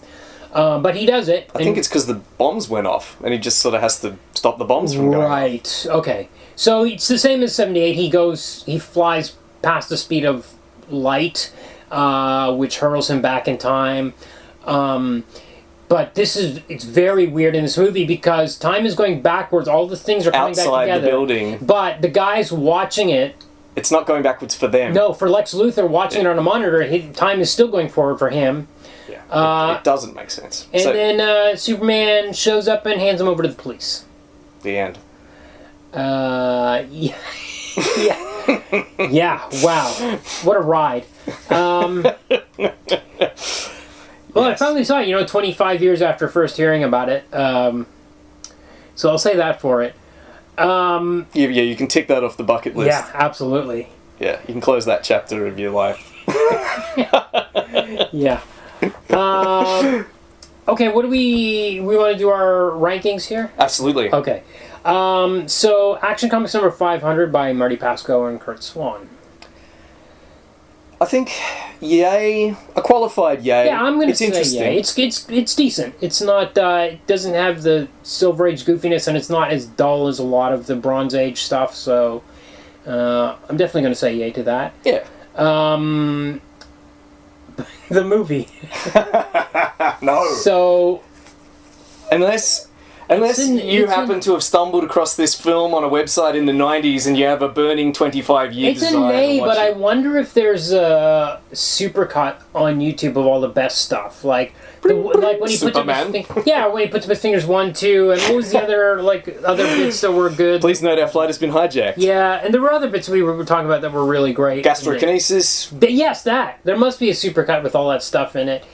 but he does it. I think it's because the bombs went off, and he just sort of has to stop the bombs from going off. Right. Okay. So it's the same as '78. He flies past the speed of light, which hurls him back in time. But it's very weird in this movie because time is going backwards. All the things are coming back together. Outside the building. But the guys watching it... It's not going backwards for them. No, for Lex Luthor watching it on a monitor, time is still going forward for him. Yeah, it doesn't make sense. And then Superman shows up and hands him over to the police. The end. Yeah. Yeah. Yeah, wow. What a ride. Well, I finally saw it, 25 years after first hearing about it. So I'll say that for it. Yeah, you can tick that off the bucket list. Yeah, absolutely. Yeah, you can close that chapter of your life. Yeah. Okay, what do we want to do our rankings here? Absolutely. Okay. So Action Comics number 500 by Marty Pasko and Curt Swan. I think yay, a qualified yay. Yeah, I'm going to say interesting. yay. It's decent. It's not. It doesn't have the Silver Age goofiness, and it's not as dull as a lot of the Bronze Age stuff. So I'm definitely going to say yay to that. Yeah. The movie. No. So Unless you happen to have stumbled across this film on a website in the 90s and you have a burning 25-year it's desire a nay, to watch but I it. wonder if there's a supercut on YouTube of all the best stuff, like when he Superman. puts up his when he puts up his fingers 1, 2, and what was the other other bits that were good? Please note our flight has been hijacked. Yeah, and there were other bits we were talking about that were really great. Gastrokinesis. Yes, that. There must be a supercut with all that stuff in it.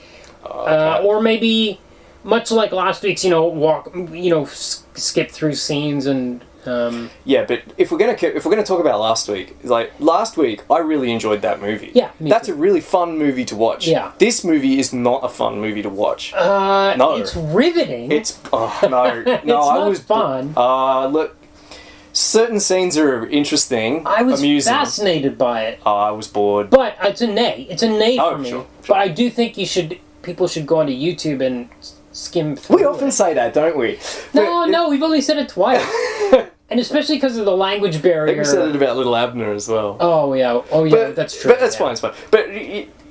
Okay. Or maybe, much like last week's, skip through scenes and... Yeah, but if we're gonna talk about last week, last week I really enjoyed that movie. Yeah, that's a really fun movie to watch. Yeah, this movie is not a fun movie to watch. No, it's riveting. No, it's not fun. Look, certain scenes are interesting. I was amusing. fascinated by it. I was bored. But it's a nay. It's a nay for me. Sure. But I do think people should go onto YouTube and skim through. We often say that, don't we? No, we've only said it twice. And especially because of the language barrier. I think we said it about Little Abner as well. Oh yeah, that's true. But that's fine, it's fine. But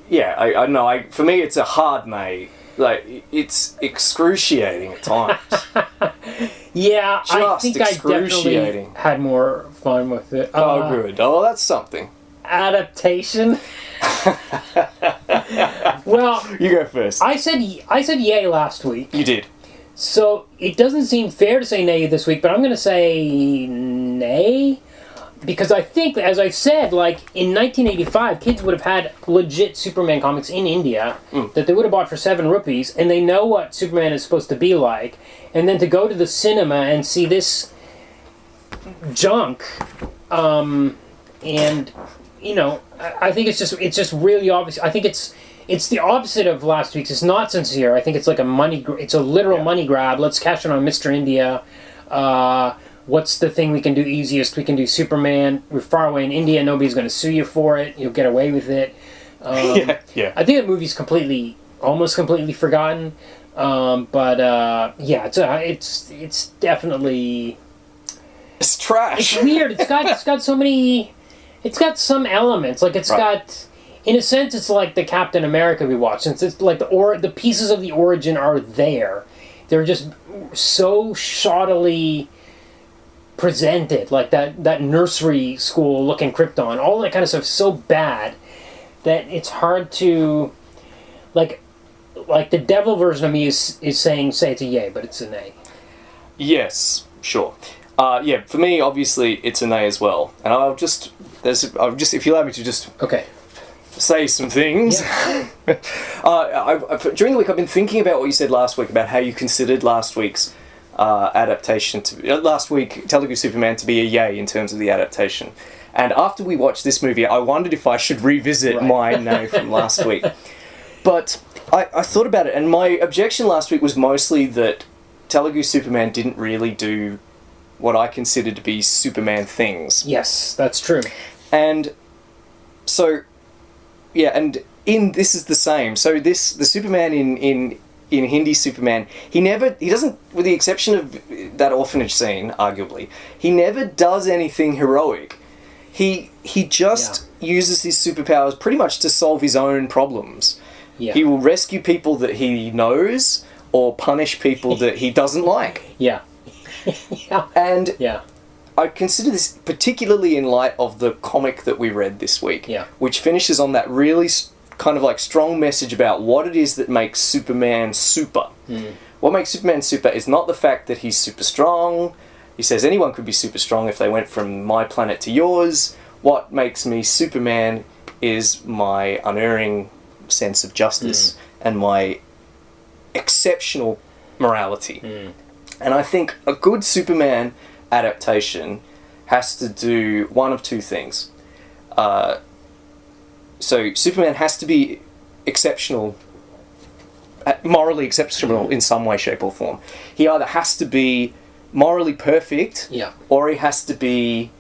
yeah, I know. For me, it's a hard nay. It's excruciating at times. Yeah, I think I definitely excruciating. had more fun with it. Oh, good. Oh, that's something. Adaptation. Well, you go first. I said yay last week. You did. So it doesn't seem fair to say nay this week, but I'm going to say nay because I think, as I've said, in 1985, kids would have had legit Superman comics in India that they would have bought for 7 rupees, and they know what Superman is supposed to be like, and then to go to the cinema and see this junk, and I think it's just really obvious. I think it's the opposite of last week's. It's not sincere. I think it's like it's a literal money grab. Let's cash in on Mr. India. What's the thing we can do easiest? We can do Superman. We're far away in India. Nobody's going to sue you for it. You'll get away with it. Yeah. I think the movie's almost completely forgotten. It's definitely. It's trash. It's weird. It's got so many. It's got some elements. Got. In a sense, it's like the Captain America we watched. Since it's like the pieces of the origin are there, they're just so shoddily presented, like that nursery school looking Krypton. All that kind of stuff is so bad that it's hard to like the devil version of me is saying say it's a yay, but it's a nay. Yes, sure. For me, obviously, it's a nay as well. And if you allow me to just say some things. Yeah. During the week, I've been thinking about what you said last week about how you considered last week's adaptation last week Telugu Superman to be a yay in terms of the adaptation. And after we watched this movie, I wondered if I should revisit my nay from last week. But I thought about it, and my objection last week was mostly that Telugu Superman didn't really do what I consider to be Superman things. Yes, that's true. And so, and this is the same. So the Superman in Hindi Superman, he doesn't, with the exception of that orphanage scene, arguably, he never does anything heroic. He just uses his superpowers pretty much to solve his own problems. Yeah. He will rescue people that he knows or punish people that he doesn't like. Yeah. And I consider this particularly in light of the comic that we read this week, which finishes on that really kind of like strong message about what it is that makes Superman super. What makes Superman super is not the fact that he's super strong. He says anyone could be super strong if they went from my planet to yours, what makes me Superman is my unerring sense of justice and my exceptional morality. And I think a good Superman adaptation has to do one of two things. So Superman has to be exceptional, morally exceptional in some way, shape or form. He either has to be morally perfect, or he has to be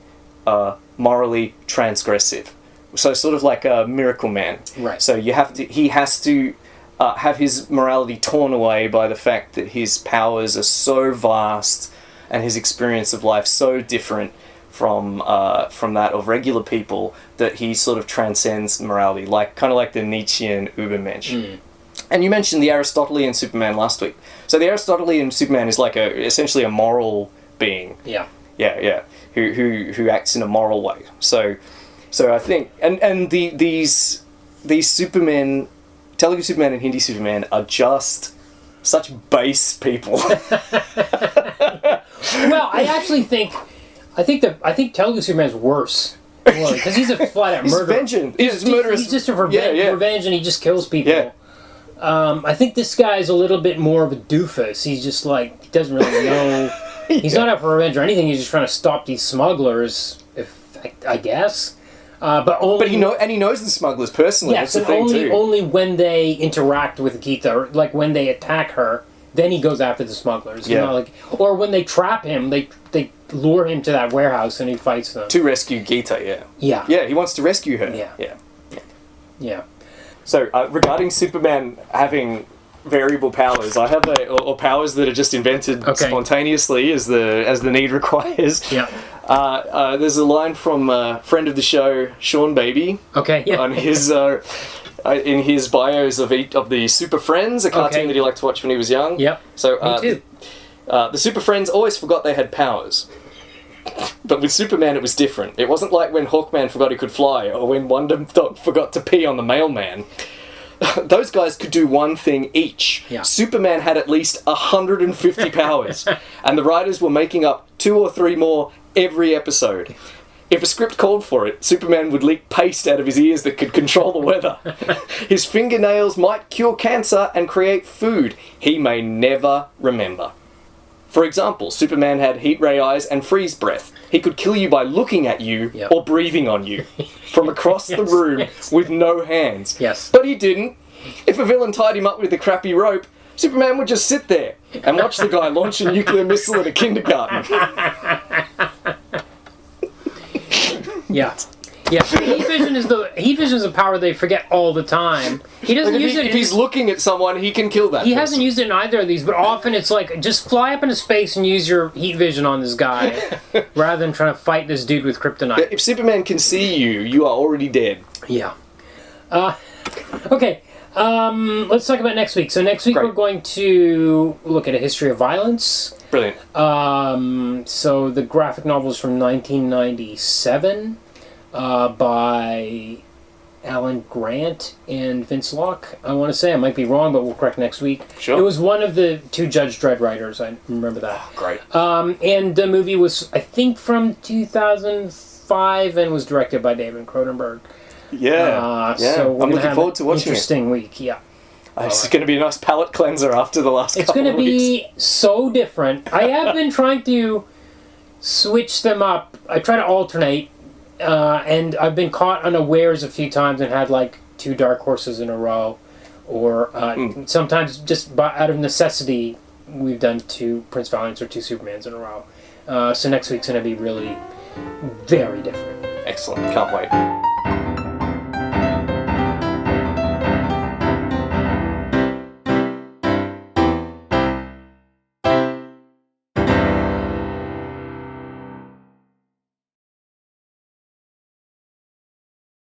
morally transgressive. So sort of like a Miracle Man. Right. So he has to have his morality torn away by the fact that his powers are so vast and his experience of life so different from that of regular people that he sort of transcends morality, kind of like the Nietzschean Übermensch. And you mentioned the Aristotelian Superman last week. So the Aristotelian Superman is like essentially a moral being. Yeah. Who acts in a moral way. So I think and these Supermen, Telugu Superman and Hindi Superman are just such base people. Well, I think Telugu Superman's worse. Because he's a flat-out murderer. He's murderous. He's just a revenge, and he just kills people. Yeah. I think this guy's a little bit more of a doofus. He's just he doesn't really know. He's not out for revenge or anything. He's just trying to stop these smugglers, I guess. But he knows the smugglers personally. Yes, that's and the thing only when they interact with Gita, or like when they attack her, then he goes after the smugglers. Yeah. You know, or when they trap him, they lure him to that warehouse and he fights them. To rescue Gita, yeah. Yeah. Yeah, he wants to rescue her. Yeah. So, regarding Superman having variable powers, I have or powers that are just invented spontaneously as the need requires. Yeah. There's a line from a friend of the show, Sean Baby. Okay. Yeah. On his in his bios of the Super Friends, a cartoon that he liked to watch when he was young. Yep. So me too. The Super Friends always forgot they had powers. But with Superman, it was different. It wasn't like when Hawkman forgot he could fly, or when Wonder Dog forgot to pee on the mailman. Those guys could do one thing each. Yeah. Superman had at least 150 powers, and the writers were making up 2 or 3 more every episode. If a script called for it, Superman would leak paste out of his ears that could control the weather. His fingernails might cure cancer and create food he may never remember. For example, Superman had heat ray eyes and freeze breath. He could kill you by looking at you or breathing on you from across the room with no hands. Yes. But he didn't. If a villain tied him up with a crappy rope, Superman would just sit there and watch the guy launch a nuclear missile at a kindergarten. Yeah. Yeah, heat vision is a power they forget all the time. He doesn't use it. If he's looking at someone, he can kill that. He hasn't used it in either of these, but often it's like just fly up into space and use your heat vision on this guy, rather than trying to fight this dude with kryptonite. If Superman can see you, you are already dead. Yeah. Okay. Let's talk about next week. So next week we're going to look at a history of violence. Brilliant. So the graphic novel is from 1997. By Alan Grant and Vince Locke, I want to say. I might be wrong, but we'll correct next week. Sure. It was one of the 2 Judge Dredd writers. I remember that. Oh, great. And the movie was, I think, from 2005 and was directed by David Cronenberg. Yeah. So I'm looking forward to watching it. Interesting week, yeah. It's going to be a nice palate cleanser after the last couple of weeks. It's going to be so different. I have been trying to switch them up. I try to alternate. And I've been caught unawares a few times and had 2 Dark Horses in a row, or sometimes just out of necessity we've done 2 Prince Valiants or 2 Supermans in a row. So next week's going to be really very different. Excellent, can't wait.